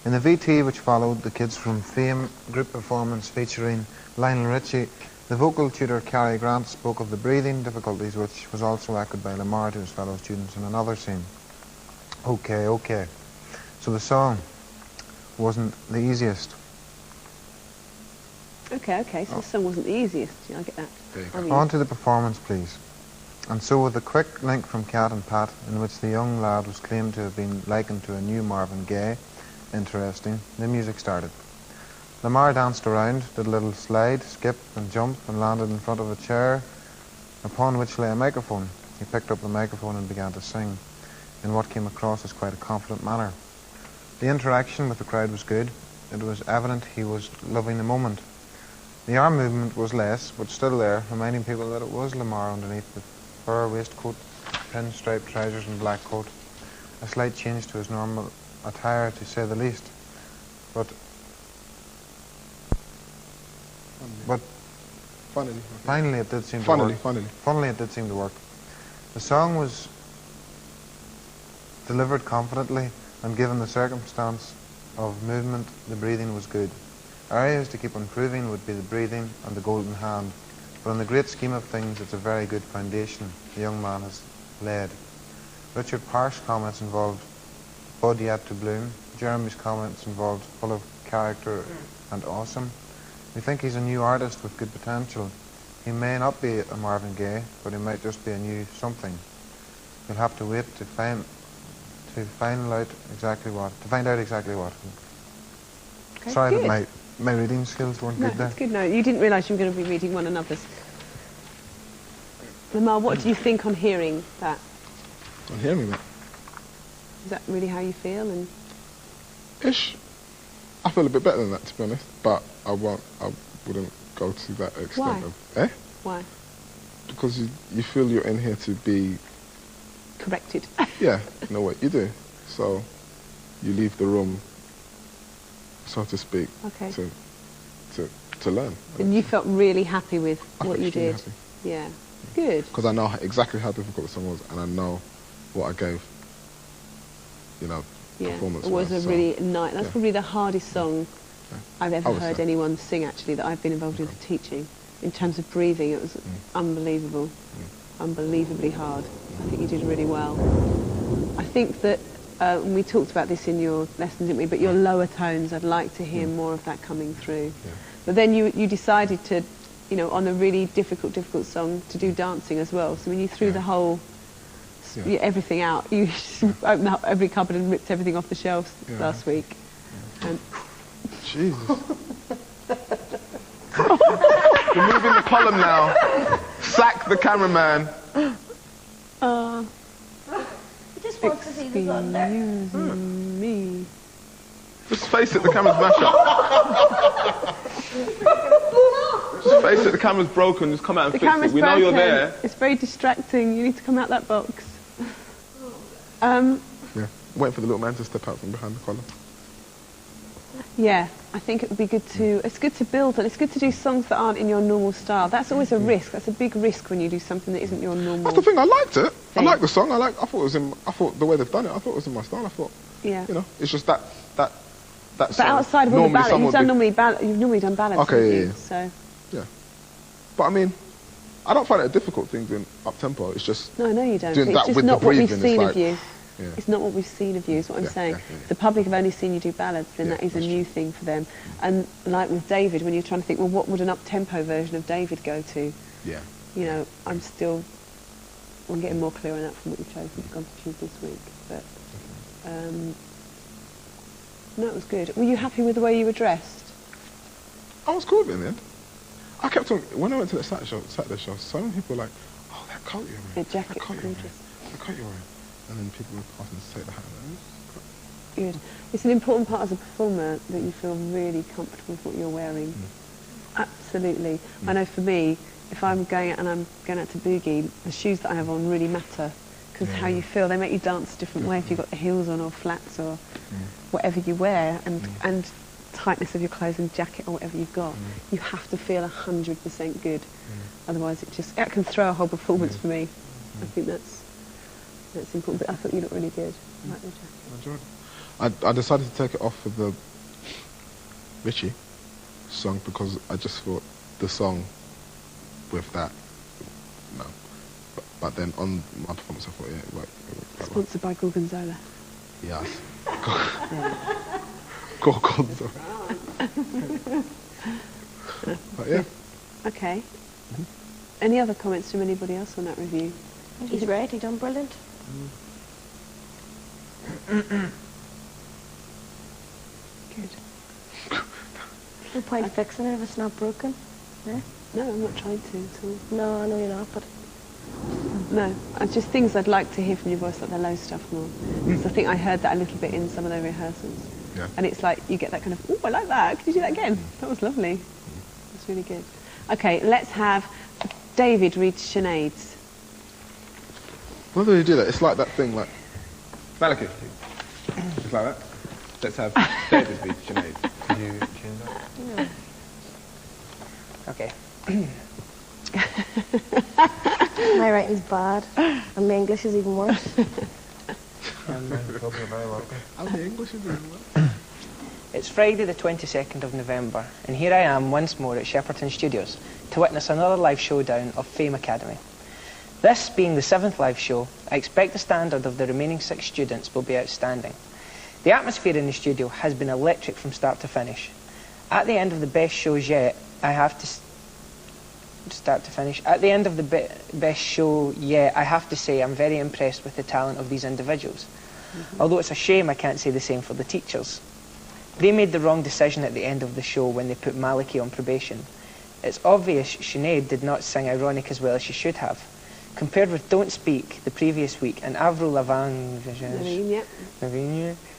In the VT which followed, the Kids from Fame group performance featuring Lionel Richie, the vocal tutor Cary Grant spoke of the breathing difficulties, which was also echoed by Lamar to his fellow students in another scene. Okay, okay. So the song wasn't the easiest. Okay, so the song wasn't the easiest. Yeah, I get that. There you go. I mean, On to the performance, please. And so with a quick link from Cat and Pat, in which the young lad was claimed to have been likened to a new Marvin Gaye, interesting, the music started. Lamar danced around, did a little slide, skip and jump, and landed in front of a chair upon which lay a microphone. He picked up the microphone and began to sing, in what came across as quite a confident manner. The interaction with the crowd was good. It was evident he was loving the moment. The arm movement was less, but still there, reminding people that it was Lamar underneath the fur waistcoat, pinstripe trousers and black coat. A slight change to his normal attire, to say the least. But finally it did seem to work. Funnily it did seem to work. The song was delivered confidently, and given the circumstance of movement, the breathing was good. Areas to keep improving would be the breathing and the golden hand, but in the great scheme of things, it's a very good foundation the young man has laid. Richard Parr's comments involved bud yet to bloom. Jeremy's comments involved full of character and awesome. We think he's a new artist with good potential. He may not be a Marvin Gaye, but he might just be a new something. You'll have to wait to find out exactly what. okay, Sorry good. that my reading skills weren't No, good there. that's good. No, you didn't realise you were going to be reading one another's. Lamar, what do you think on hearing that? On hearing that? Is that really how you feel? And Ish. I feel a bit better than that, to be honest, but I wouldn't go to that extent. Why? Eh? Why? Because you feel you're in here to be Corrected. yeah, in a way, you do. So you leave the room, so to speak, Okay. to learn. And you felt really happy with what you extremely did? happy. Yeah. Good. Because I know exactly how difficult the song was, and I know what I gave, Yeah. performance. It was a really nice. That's yeah. probably the hardest song I've ever I would heard say. anyone sing, actually, that I've been involved with teaching. In terms of breathing, it was unbelievable. Unbelievably hard. I think you did really well. I think that we talked about this in your lesson, didn't we? But your lower tones, I'd like to hear more of that coming through. Yeah. But then you decided to, on a really difficult song, to do dancing as well. So when you threw the whole, everything out, you opened up every cupboard and ripped everything off the shelves last week. And Jesus. Removing the column now. Sack the cameraman. Just wants to see the sun there. me. Just face it, the camera's mashed up. Just face it, the camera's broken, just come out and The fix camera's it. We know you're broken. there. It's very distracting. You need to come out that box. Yeah, waiting for the little man to step out from behind the column. Yeah, I think it would be good to, it's good to build, and it's good to do songs that aren't in your normal style. That's always a risk. That's a big risk when you do something that isn't your normal. That's the thing, I liked it. Thing. I liked the song. I thought the way they've done it, I thought it was in my style. I thought, it's just that But song, outside of all the normally ballads, you've normally done ballads, Okay, haven't yeah, you? yeah. So. Yeah. But I mean, I don't find it a difficult thing doing up-tempo. It's just No, you don't. doing It's that just with not the what we've breathing. seen It's of you. Yeah. It's not what we've seen of you, is what I'm saying. yeah. The public have only seen you do ballads, then that is a new thing for them. And like with David, when you're trying to think, well, what would an up-tempo version of David go to? Yeah. I'm getting more clear on that from what you've chosen to choose this week. But, no, it was good. Were you happy with the way you were dressed? I was cool with it in the end. I kept on, when I went to the Saturday show, so many people were like, oh, that coat you're wearing. The jacket, that coat you're wearing. gorgeous. That coat you're wearing. And then people would pass and take the hat. Good. It's an important part as a performer that you feel really comfortable with what you're wearing. Absolutely. I know for me, if I'm going out and I'm going out to boogie, the shoes that I have on really matter, because how you feel, they make you dance a different way if you've got the heels on or flats or whatever you wear, and tightness of your clothes and jacket or whatever you've got. You have to feel 100% good. Otherwise it can throw a whole performance for me. I think that's important, but I thought you looked really good. I like the jacket. I enjoyed it. I decided to take it off for the Richie song because I just thought the song with that, no. But then on my performance I thought, yeah, it worked quite well. Sponsored by Gorgonzola. Yes. Gorgonzola. But yeah. Okay. Any other comments from anybody else on that review? He's right, he done brilliant. Good. No point fixing it if it's not broken. Yeah? No, I'm not trying to at all. No, I know you're not, but... No, it's just things I'd like to hear from your voice, like the low stuff more. Because I think I heard that a little bit in some of the rehearsals. Yeah. And it's like, you get that kind of, oh, I like that. Could you do that again? That was lovely. That's really good. Okay, let's have David read Sinead's. Why do you do that? It's like that thing, like... Maliki. Just like that. Let's have David read Sinead. Could you change that? Okay. My writing's bad, and my English is even worse. It's Friday the 22nd of November, and here I am once more at Shepperton Studios to witness another live showdown of Fame Academy. This being the 7th live show, I expect the standard of the remaining 6 students will be outstanding. The atmosphere in the studio has been electric from start to finish. At the end of the best shows yet, I have to best show yet, I have to say I'm very impressed with the talent of these individuals. Although it's a shame I can't say the same for the teachers. They made the wrong decision at the end of the show when they put Maliki on probation. It's obvious Sinead did not sing Ironic as well as she should have. Compared with Don't Speak the previous week and Avril Lavigne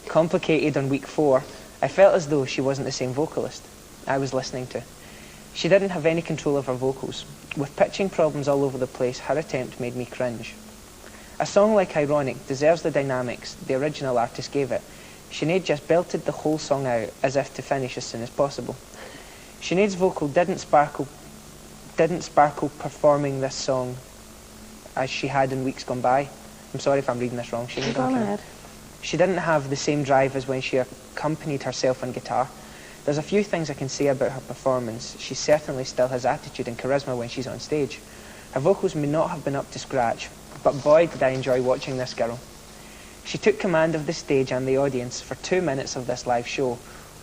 Complicated on week 4, I felt as though she wasn't the same vocalist I was listening to. She didn't have any control of her vocals. With pitching problems all over the place, her attempt made me cringe. A song like Ironic deserves the dynamics the original artist gave it. Sinead just belted the whole song out as if to finish as soon as possible. Sinead's vocal didn't sparkle performing this song as she had in weeks gone by. I'm sorry if I'm reading this wrong, Sinead. Go ahead. She didn't have the same drive as when she accompanied herself on guitar. There's a few things I can say about her performance. She certainly still has attitude and charisma when she's on stage. Her vocals may not have been up to scratch, but boy did I enjoy watching this girl. She took command of the stage and the audience for 2 minutes of this live show.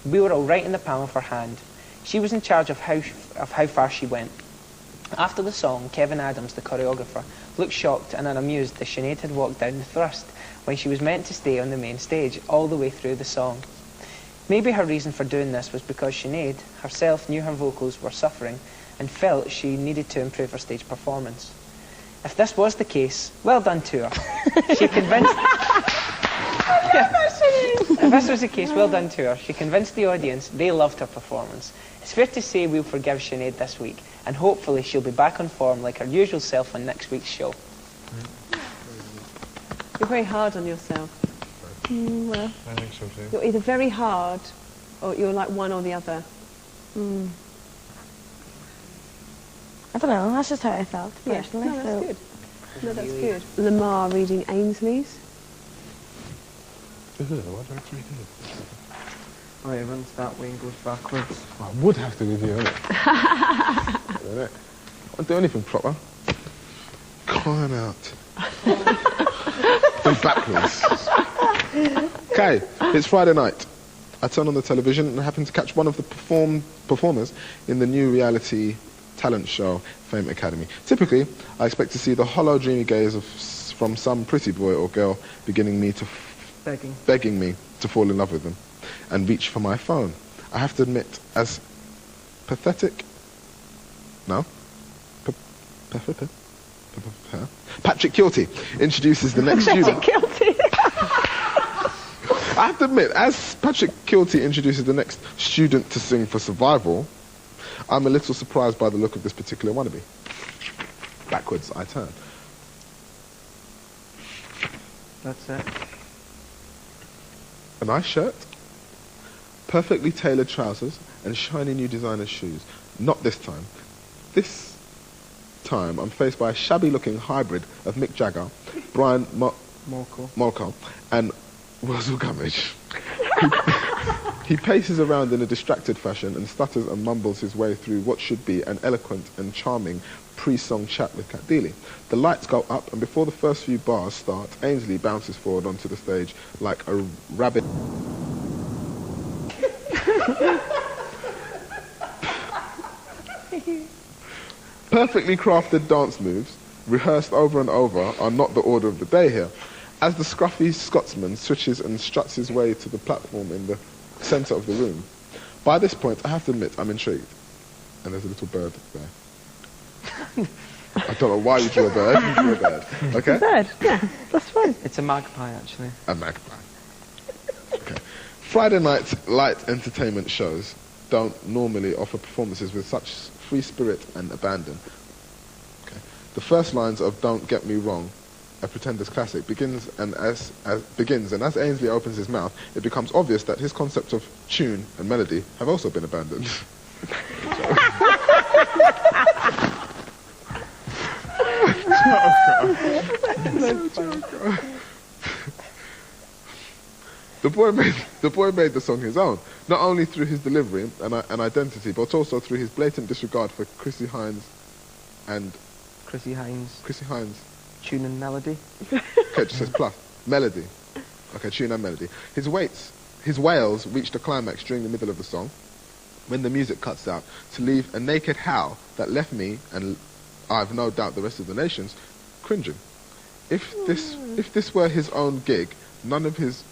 We were all right in the palm of her hand. She was in charge of how far she went. After the song, Kevin Adams, the choreographer, looked shocked and unamused that Sinead had walked down the thrust when she was meant to stay on the main stage all the way through the song. Maybe her reason for doing this was because Sinead herself knew her vocals were suffering and felt she needed to improve her stage performance. If this was the case, well done to her. She convinced... If this was the case, well done to her. She convinced the audience they loved her performance. It's fair to say we'll forgive Sinead this week, and hopefully she'll be back on form like her usual self on next week's show. You're very hard on yourself. Well, I think so too. You're either very hard or you're like one or the other. I don't know, that's just how I felt, Yeah, personally. no, that's so. good. No, that's good. Lamar reading Ainsley's. Oh, it runs that way and goes backwards. I would have to review it. I don't do anything proper. Crying out. Go backwards. Okay, it's Friday night. I turn on the television and happen to catch one of the performers in the new reality talent show, Fame Academy. Typically, I expect to see the hollow, dreamy gaze from some pretty boy or girl begging me to fall in love with them and reach for my phone. I have to admit, as pathetic... No? Patrick Kilty introduces the next student. I have to admit, as Patrick Kilty introduces the next student to sing for survival, I'm a little surprised by the look of this particular wannabe. Backwards I turn. That's it. A nice shirt, perfectly tailored trousers, and shiny new designer shoes. Not this time. This time I'm faced by a shabby-looking hybrid of Mick Jagger, Brian Molko, and Russell Gummidge. He paces around in a distracted fashion and stutters and mumbles his way through what should be an eloquent and charming pre-song chat with Cat Deeley. The lights go up, and before the first few bars start, Ainsley bounces forward onto the stage like a rabbit. Perfectly crafted dance moves, rehearsed over and over, are not the order of the day here. As the scruffy Scotsman switches and struts his way to the platform in the centre of the room, by this point, I have to admit, I'm intrigued. And there's a little bird there. I don't know why you drew a bird. You drew a bird. Okay? A bird, yeah, that's fine. It's a magpie, actually. A magpie. Okay. Friday night light entertainment shows don't normally offer performances with such free spirit and abandon. Okay. The first lines of Don't Get Me Wrong, a Pretender's classic, begins, and as Ainsley opens his mouth, it becomes obvious that his concepts of tune and melody have also been abandoned. The boy made the song his own, not only through his delivery and identity, but also through his blatant disregard for Chrissie Hynde and Chrissie Hynde. Tune and melody. Okay, it just says plus. Melody. Okay, tune and melody. His wails reached a climax during the middle of the song, when the music cuts out, to leave a naked howl that left me, and I've no doubt the rest of the nations, cringing. If this were his own gig, none of this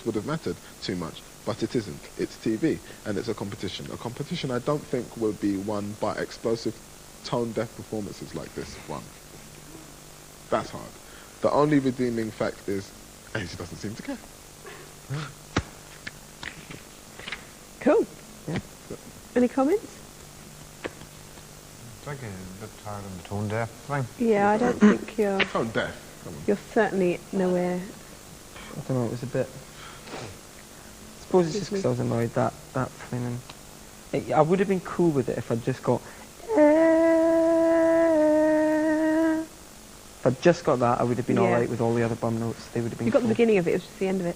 would have mattered too much. But it isn't. It's TV, and it's a competition. A competition I don't think will be won by explosive, tone-deaf performances like this one. That's hard. The only redeeming fact is, Ainsley doesn't seem to care. Cool. Yeah. Any comments? It's like a bit tired of the tone deaf thing. Yeah, I don't think you're... Tone deaf. Come on. You're certainly nowhere... I don't know, it was a bit... I suppose it's just because I was annoyed that thing. And I would have been cool with it if I'd just got... If I'd just got that, I would have been alright with all the other bum notes. They would have been You got cool. the beginning of it, it was just the end of it.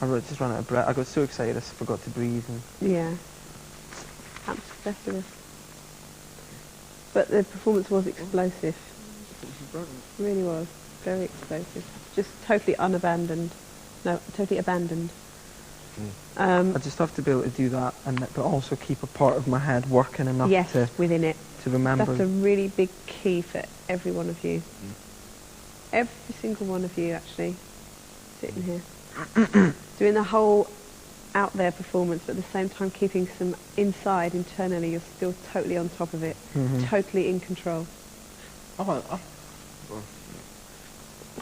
I just ran out of breath. I got so excited I forgot to breathe. And Yeah. Happens to the best of us. But the performance was explosive. It really was. Very explosive. Just totally unabandoned. No, totally abandoned. I just have to be able to do that, but also keep a part of my head working enough to within it. To remember. That's a really big key for every one of you. Every single one of you, actually, sitting here. Doing the whole out there performance, but at the same time keeping some inside, internally, you're still totally on top of it. Totally in control. Go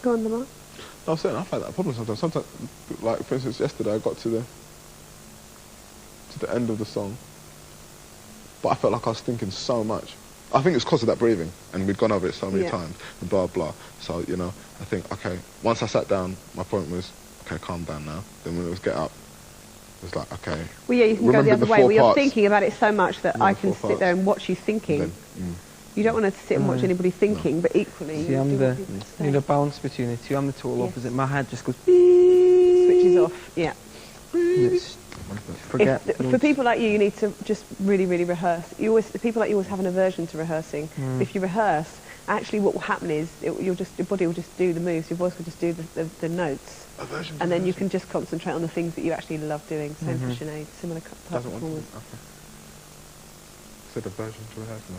on, Lamar. I was saying, I've had that problem sometimes. Sometimes, like, for instance, yesterday I got to the end of the song, but I felt like I was thinking so much. I think it's because of that breathing, and we'd gone over it so many times, and blah, blah. So, you know, I think, okay, once I sat down, my point was, okay, calm down now. Then when it was get up, it was like, okay. Well, yeah, you can go the other way. Well, you're thinking about it so much that I can sit there and watch you thinking. Then, you don't want to sit and watch anybody thinking, but equally... See, I'm the balance between the two. I'm the total opposite. My head just goes... Switches off, yeah. Forget. For people like you, you need to just really, really rehearse. People like you always have an aversion to rehearsing. If you rehearse, actually what will happen is your body will just do the moves, your voice will just do the notes. And then you can just concentrate on the things that you actually love doing. Same for Sinead, similar type of performance. Said aversion to rehearsing,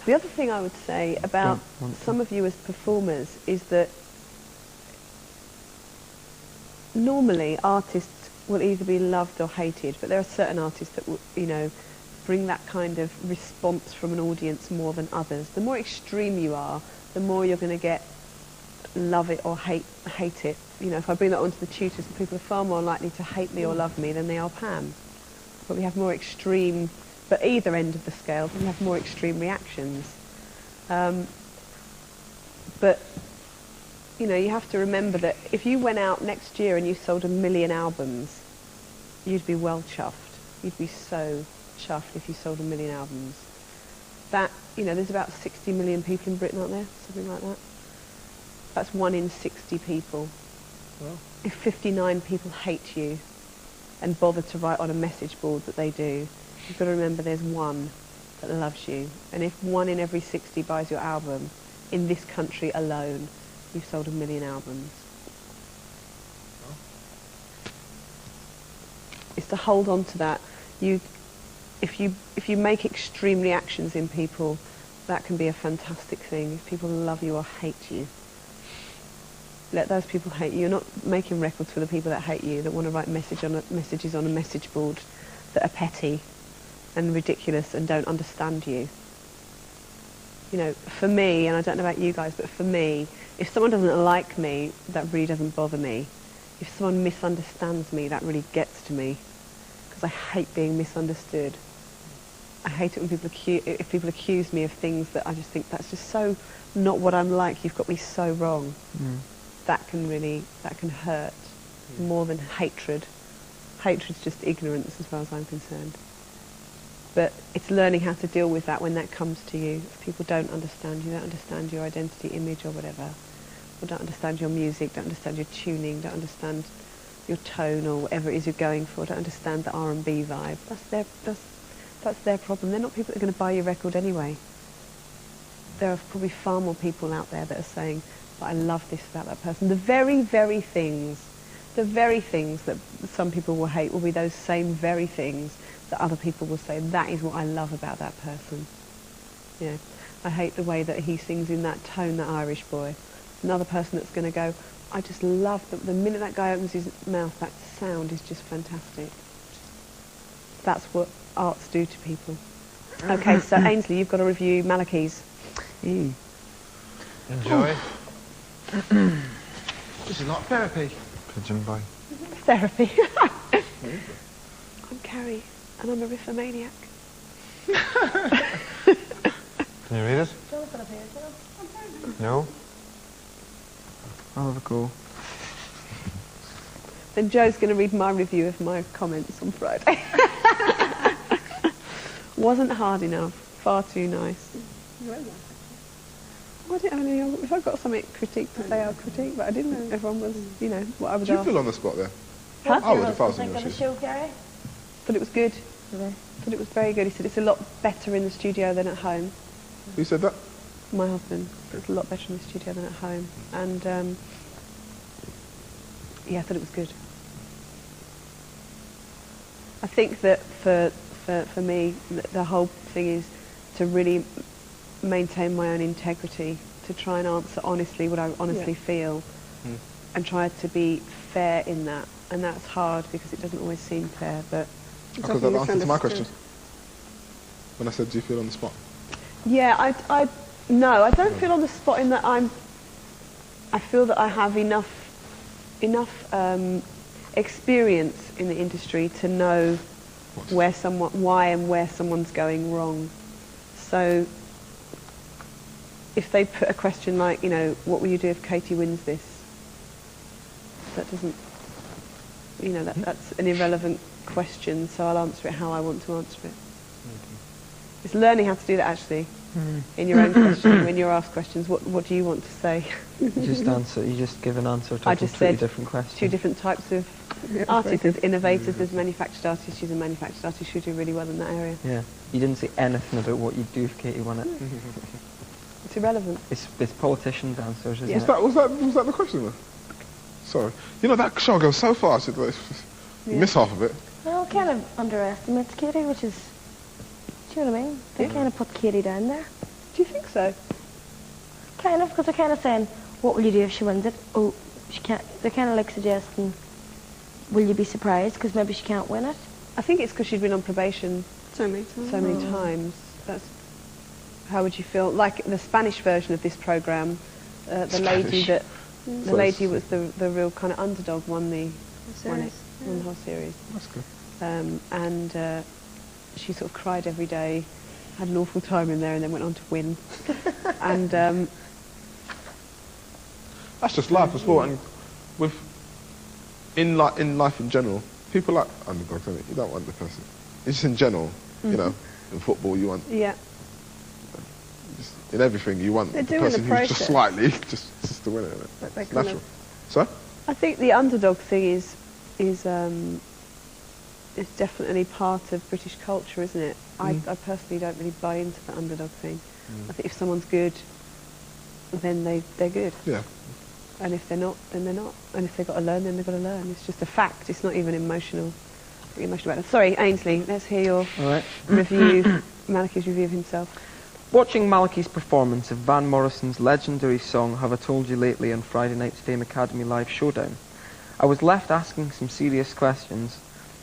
the other thing I would say about some of you as performers is that normally artists will either be loved or hated, but there are certain artists that will, you know, bring that kind of response from an audience more than others. The more extreme you are, the more you're going to get love it or hate it. You know, if I bring that onto the tutors, people are far more likely to hate me or love me than they are Pam. But we have more extreme, but either end of the scale, we have more extreme reactions. But you know, you have to remember that if you went out next year and you sold 1 million albums, you'd be well chuffed. You'd be so chuffed if you sold 1 million albums. That, you know, there's about 60 million people in Britain, aren't there? Something like that. That's 1 in 60 people. Well. If 59 people hate you and bother to write on a message board that they do, you've got to remember there's 1 that loves you. And if 1 in every 60 buys your album, in this country alone, you've sold 1 million albums. It's to hold on to that. if you make extreme reactions in people, that can be a fantastic thing. If people love you or hate you, let those people hate you. You're not making records for the people that hate you, that want to write messages on a message board that are petty and ridiculous and don't understand you. You know, for me, and I don't know about you guys, but for me, if someone doesn't like me, that really doesn't bother me. If someone misunderstands me, that really gets to me, because I hate being misunderstood. I hate it when people accuse me of things that I just think that's just so not what I'm like. You've got me so wrong. That can hurt more than hatred. Hatred's just ignorance as far as I'm concerned. But it's learning how to deal with that when that comes to you. If people don't understand you, don't understand your identity, image or whatever, or don't understand your music, don't understand your tuning, don't understand your tone or whatever it is you're going for, don't understand the R&B vibe, that's their problem. They're not people that are going to buy your record anyway. There are probably far more people out there that are saying, but I love this about that person. The very things that some people will hate will be those same very things that other people will say, that is what I love about that person. You know, I hate the way that he sings in that tone, that Irish boy. Another person that's going to go, I just love the minute that guy opens his mouth, that sound is just fantastic. That's what arts do to people. Okay, so Ainsley, you've got to review Malachi's. Enjoy. This is not therapy. Pigeon Boy. Therapy. I'm Carrie, and I'm a riffomaniac. Can you read it? No? I'll have a go. Then Joe's going to read my review of my comments on Friday. Wasn't hard enough. Far too nice. I didn't have any, if I got something critique to say, I'll critique, but I didn't know everyone was, you know, what I was Do you asked. feel on the spot there? Huh? I would if I was in your shoes. Thought it was good. Thought it was very good. He said it's a lot better in the studio than at home. Who said that? My husband. It's a lot better in the studio than at home. And, yeah, I thought it was good. I think that for me, the whole thing is to really maintain my own integrity, to try and answer honestly what I honestly feel, and try to be fair in that. And that's hard because it doesn't always seem fair, but... Because that answers my question. When I said, do you feel on the spot? Yeah, no, I don't feel on the spot in that I feel that I have enough experience in the industry to know why and where someone's going wrong. So if they put a question like, you know, what will you do if Katie wins this? That doesn't, you know, that's an irrelevant question, so I'll answer it how I want to answer it. It's learning how to do that actually. In your own question, when you're asked questions, what do you want to say? You just give an answer to a completely different question. 2 different types of artists. There's innovators, there's manufactured artists. She's a manufactured artist, she'll do really well in that area. Yeah, you didn't say anything about what you'd do if Katie won it. It's irrelevant. It's politicians' answers, isn't Was it? that the question then? Sorry. You know, that show goes so fast, you miss half of it. Well, kind of underestimates Katie, which is... Do you know what I mean? They kind of put Katie down there. Do you think so? Kind of, because they're kind of saying, what will you do if she wins it? Oh, she can't... They're kind of like suggesting, will you be surprised because maybe she can't win it? I think it's because she's been on probation so many times. That's... How would you feel? Like the Spanish version of this programme, the lady that... The lady was the real kind of underdog, won the whole series. That's good. And she sort of cried every day, had an awful time in there, and then went on to win. And that's just life as well. And in life in general, people like underdogs, isn't it? You don't want the person. It's just in general, you know, in football you want. Yeah. In everything you want the person who's just slightly just to win it. It's natural. So? I think the underdog thing is definitely part of British culture, isn't it? I personally don't really buy into the underdog thing. I think if someone's good, then they're good. Yeah. And if they're not, then they're not. And if they've got to learn, then they've got to learn. It's just a fact. It's not even emotional. pretty emotional about it. Sorry, Ainsley, let's hear your All right. review, Malachi's review of himself. Watching Malachi's performance of Van Morrison's legendary song Have I Told You Lately on Friday night's Fame Academy Live Showdown, I was left asking some serious questions.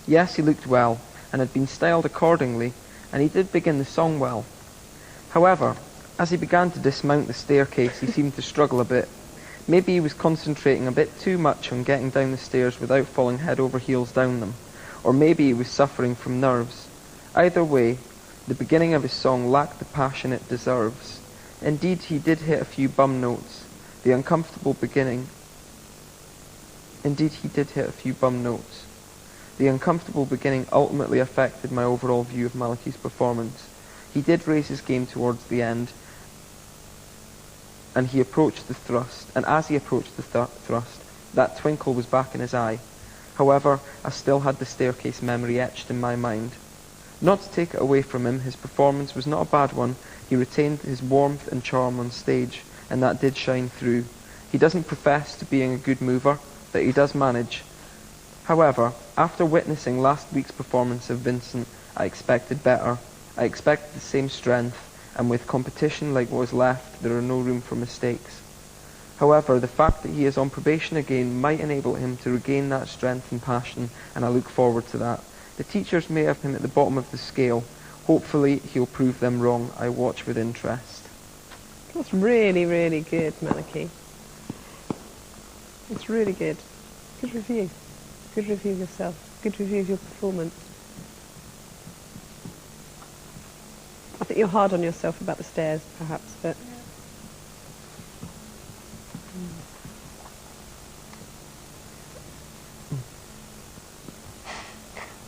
Yes, he looked well, and had been styled accordingly, and he did begin the song well. However, as he began to dismount the staircase, he seemed to struggle a bit. Maybe he was concentrating a bit too much on getting down the stairs without falling head over heels down them, or maybe he was suffering from nerves. Either way, the beginning of his song lacked the passion it deserves. Indeed, he did hit a few bum notes. The uncomfortable beginning... Indeed, he did hit a few bum notes. The uncomfortable beginning ultimately affected my overall view of Malachi's performance. He did raise his game towards the end, and he approached the thrust, and as he approached the thrust, that twinkle was back in his eye. However, I still had the staircase memory etched in my mind. Not to take it away from him, his performance was not a bad one. He retained his warmth and charm on stage, and that did shine through. He doesn't profess to being a good mover, but he does manage. However, after witnessing last week's performance of Vincent, I expected better. I expected the same strength, and with competition like what was left, there are no room for mistakes. However, the fact that he is on probation again might enable him to regain that strength and passion, and I look forward to that. The teachers may have him at the bottom of the scale. Hopefully, he'll prove them wrong. I watch with interest. That's really, really good, Malachi. It's really good. Good review. Good review of yourself. Good review of your performance. I think you're hard on yourself about the stairs, perhaps, but...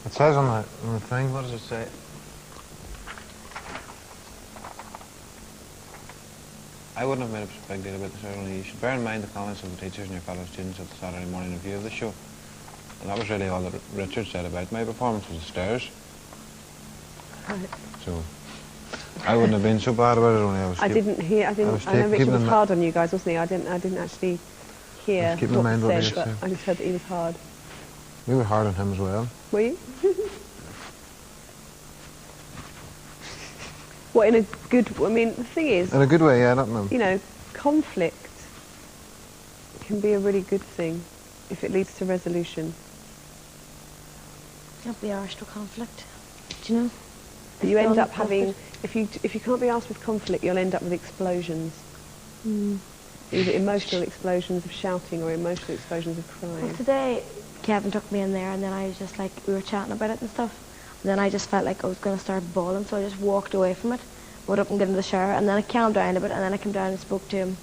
It says on the thing, what does it say? I wouldn't have made a big deal about the ceremony. You should bear in mind the comments of the teachers and your fellow students at the Saturday morning review of the show. And that was really all that Richard said about my performance was the stairs. Right. So, I wouldn't have been so bad about it, only I was I know Richard was hard on you guys, wasn't he? I didn't actually hear what he said, but I just heard that he was hard. We were hard on him as well. Were you? What, in a good... I mean, the thing is... In a good way, yeah, I don't know. You know, conflict can be a really good thing if it leads to resolution. Can't be arsed with conflict, do you know? But you end up having... If you can't be arsed with conflict, you'll end up with explosions. Either emotional explosions of shouting or emotional explosions of crying. Well, today, Kevin took me in there, and then I was just like, we were chatting about it and stuff. And then I just felt like I was going to start bawling, so I just walked away from it, went up and got in the shower, and then I calmed down a bit, and then I came down and spoke to him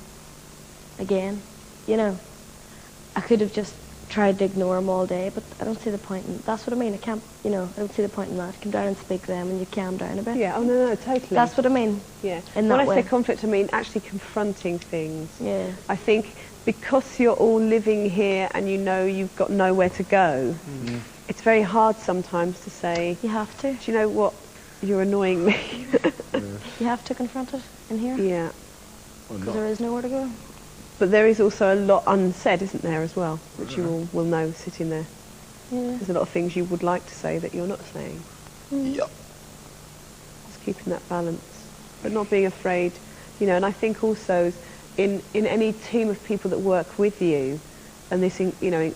again. You know, I could have just tried to ignore him all day, but I don't see the point in... That's what I mean, I can't, you know, I don't see the point in that. Come down and speak to them, and you calm down a bit. Yeah, oh no, totally. That's what I mean. Yeah. In when that I way. say conflict, I mean actually confronting things. Yeah. I think because you're all living here and you know you've got nowhere to go, it's very hard sometimes to say... You have to. Do you know what? You're annoying me. You have to confront it in here. Yeah. Because there is nowhere to go. But there is also a lot unsaid, isn't there, as well, which you all will know sitting there. Yeah. There's a lot of things you would like to say that you're not saying. Yep. Just keeping that balance, but not being afraid, you know. And I think also in any team of people that work with you, and this, you know,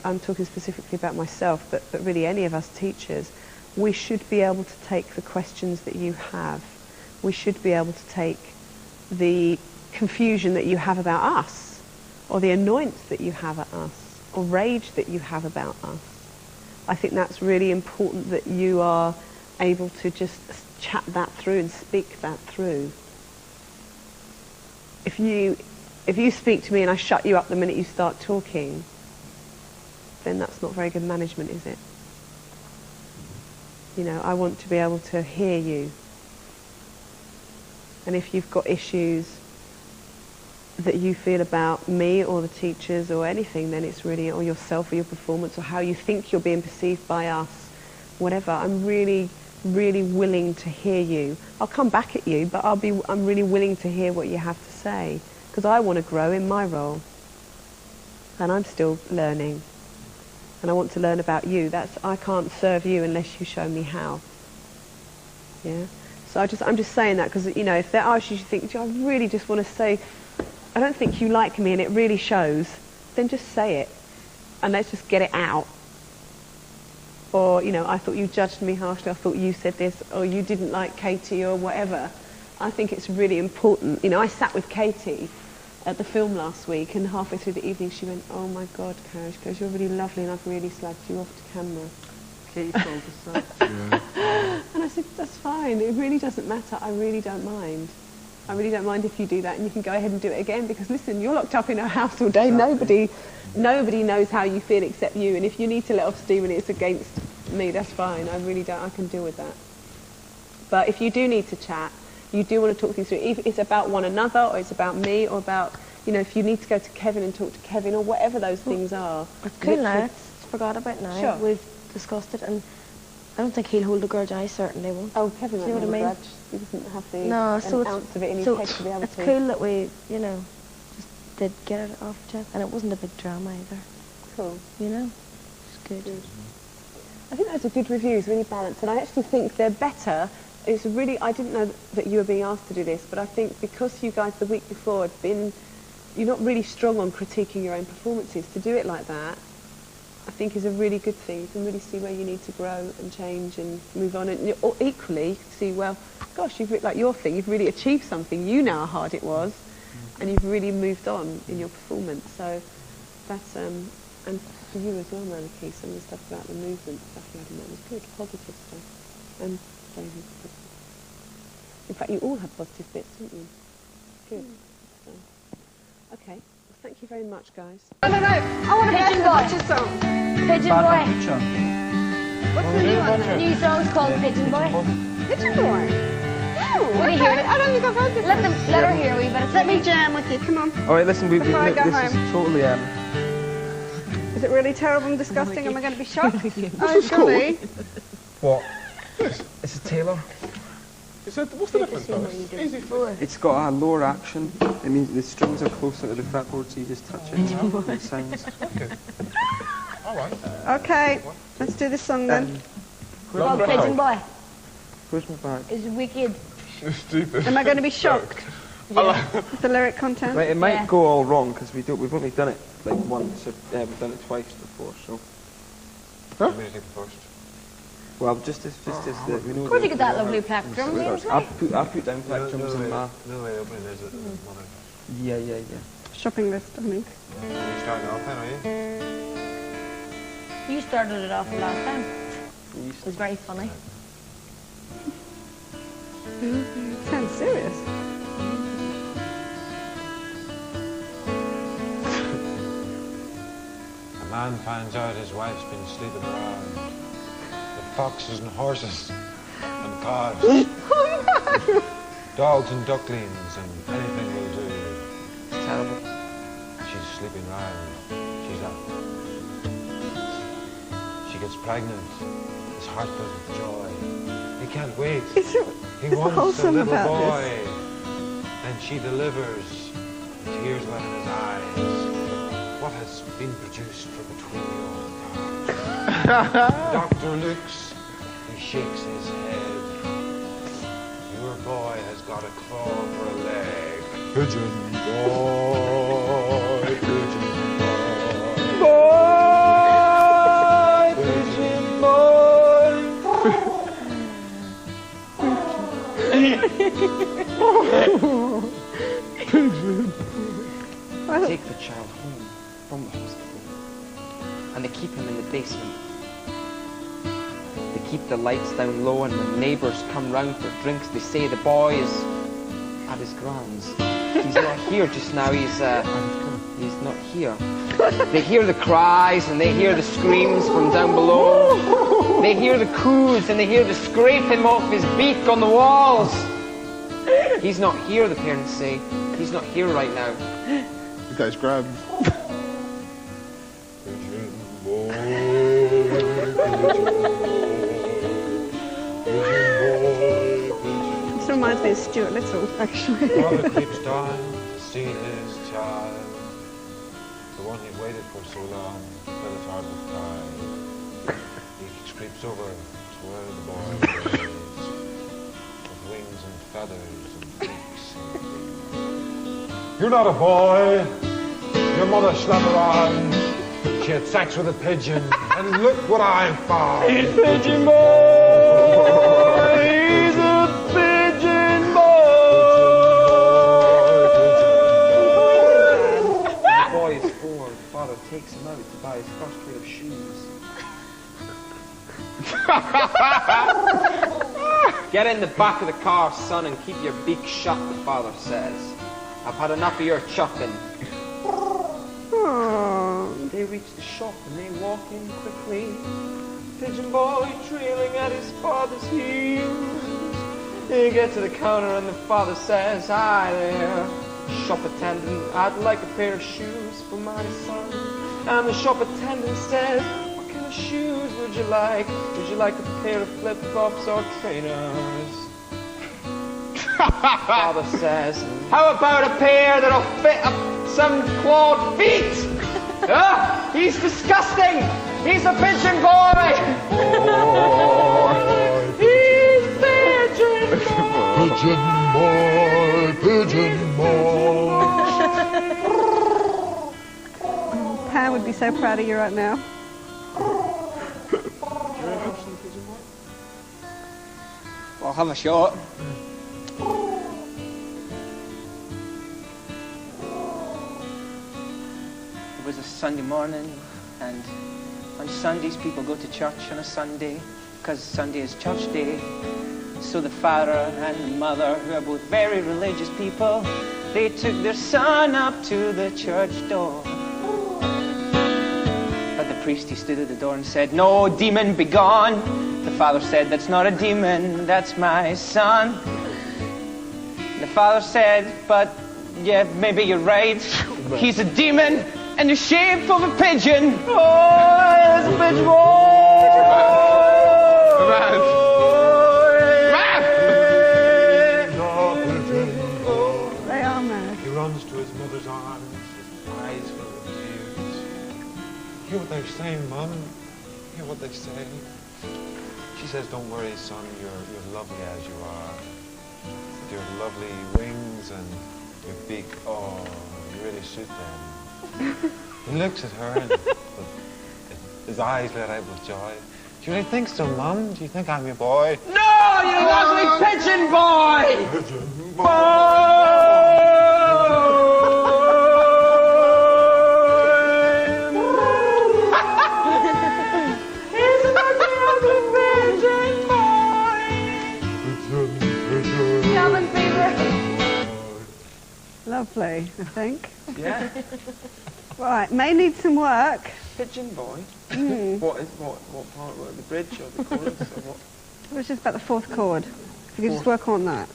I'm talking specifically about myself, but really any of us teachers, we should be able to take the questions that you have. We should be able to take the confusion that you have about us, or the annoyance that you have at us, or rage that you have about us. I think that's really important that you are able to just chat that through and speak that through. If you speak to me and I shut you up the minute you start talking, then that's not very good management, is it? You know, I want to be able to hear you. And if you've got issues that you feel about me or the teachers or anything, then it's really, or yourself or your performance or how you think you're being perceived by us, whatever. I'm really, really willing to hear you. I'll come back at you, but I'm really willing to hear what you have to say, because I want to grow in my role, and I'm still learning. and I want to learn about you. I can't serve you unless you show me how. Yeah. So I'm just saying that because, you know, if there are issues you think, I really just want to say, I don't think you like me and it really shows, then just say it and let's just get it out. Or, you know, I thought you judged me harshly, I thought you said this, or you didn't like Katie or whatever. I think it's really important. You know, I sat with Katie at the film last week and halfway through the evening she went, oh my God, Cara, she goes, you're really lovely and I've really slagged you off to camera. Katie told us that. Yeah. And I said, that's fine, it really doesn't matter, I really don't mind. I really don't mind if you do that and you can go ahead and do it again because listen, you're locked up in our house all day, Exactly. nobody knows how you feel except you, and if you need to let off steam and it's against me, that's fine, I can deal with that. But if you do need to chat, you do want to talk things through, if it's about one another or it's about me or about, you know, if you need to go to Kevin and talk to Kevin or whatever those things are. It's cool now, it's forgot about now. Sure. We've discussed it and I don't think he'll hold a grudge, I certainly won't. Oh, Kevin See won't what I have a mean? grudge. He doesn't have the No, so an ounce of it in his so head to be able it's to. cool that we, you know, just did get it off the chest and it wasn't a big drama either. Cool. You know? It's good. I think those are good reviews, really balanced, and I actually think they're better. It's really, I didn't know that you were being asked to do this, but I think because you guys the week before had been, you're not really strong on critiquing your own performances, to do it like that, I think is a really good thing. You can really see where you need to grow and change and move on. And or equally, you can see, well, gosh, like your thing, you've really achieved something. You know how hard it was, and you've really moved on in your performance. So that's, and for you as well, Maliki, some of the stuff about the movement stuff you had in there was good, positive stuff. And David, in fact, you all had positive bits, didn't you? Good. So, okay. Well, thank you very much, guys. No, I want to Pigeon the Boy. Butcher song. Pigeon Boy. What's the new one then? New song's called Pigeon Boy. Pigeon Boy? No, Let me hear it. I don't think I've heard this. Let her hear a wee bit of Let me jam with you, come on. All right, listen, Before I go this home. is totally Is it really terrible and disgusting? Am I going to be shocked? Oh, surely. what? It's a Taylor. What's the difference, though? It's got a lower action. It means the strings are closer to the fretboard, so you just touch it. It sounds. All right. Okay, let's do this song then. Called Pigeon Boy. Where's my bag? It's wicked. Stupid. Am I going to be shocked with the lyric content? Right, it might Yeah. go all wrong because we've only done it like once. We've done it twice before, so. Music first. Well, just as we know. Where'd you get that lovely plectrum? I put down plectrums in my. No way opening is it, mother? Yeah. Shopping list, I think. Are you starting off then, are you? You started it off last time. It was very funny. Sounds serious. A man finds out his wife's been sleeping around with foxes and horses and calves, dogs and ducklings, and anything will do. It's terrible. She's sleeping around. She's up. She gets pregnant. His heart fills with joy. He can't wait. He wants a wholesome little about boy. And she delivers. Tears wet in his eyes. What has been produced from between the old cards? Doctor looks. He shakes his head. Your boy has got a claw for a leg. Pigeon boy, pigeon boy. Boy, pigeon Take the child home from the hospital, and they keep him in the basement. They keep the lights down low, and when neighbours come round for drinks, they say the boy is at his grand's. He's not here just now. He's not here. They hear the cries and they hear the screams from down below. They hear the coos and they hear the scraping off his beak on the walls. He's not here, the parents say. He's not here right now. You guys grab. This reminds me of Stuart Little, actually. Father creeps down to see his child. The one he waited for so long, fill his heart with pride. He creeps over to where the boy is, with wings and feathers and beaks and things. You're not a boy. Your mother slept around. She had sex with a pigeon, and look what I found. He's Pigeon Boy. He's a Pigeon Boy. The boy is 4. The father takes him out to buy his first pair of shoes. Get in the back of the car, son, and keep your beak shut, the father says. I've had enough of your chuffing. They reach the shop and they walk in quickly. Pigeon Boy trailing at his father's heels. They get to the counter and the father says, "Hi there, shop attendant, I'd like a pair of shoes for my son." And the shop attendant says, "What kind of shoes would you like? Would you like a pair of flip-flops or trainers?" Father says, "How about a pair that'll fit up some clawed feet?" He's disgusting! He's a Pigeon Boy! He's Pigeon Boy! Pigeon Boy! Pam would be so proud of you right now. I'll have a shot. It was a Sunday morning, and on Sundays people go to church on a Sunday, because Sunday is church day. So the father and the mother, who are both very religious people, they took their son up to the church door. But the priest, he stood at the door and said, "No, demon, be gone." The father said, "That's not a demon, that's my son." The father said, "But yeah, maybe you're right. He's a demon in the shape of a pigeon." Oh, it's a pigeon They are mad. He runs to his mother's arms, his eyes full of tears. Hear what they're saying, Mum. Hear what they say. She says, "Don't worry, son, you're lovely as you are. With your lovely wings and your beak, oh, you really suit them." He looks at her and his eyes lit out with joy. "Do you really think so, Mum? Do you think I'm your boy?" No, you ugly pigeon boy! Pigeon Lovely, I think. Yeah. Right, may need some work. Pigeon Boy? Mm. What part? What, the bridge or the chorus or what? It was just about the 4th chord. If you could just work on that.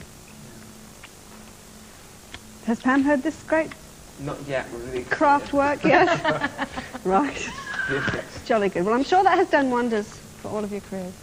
Has Pam heard this great Not yet, really. craft work yet? Right. Jolly good. Well, I'm sure that has done wonders for all of your careers.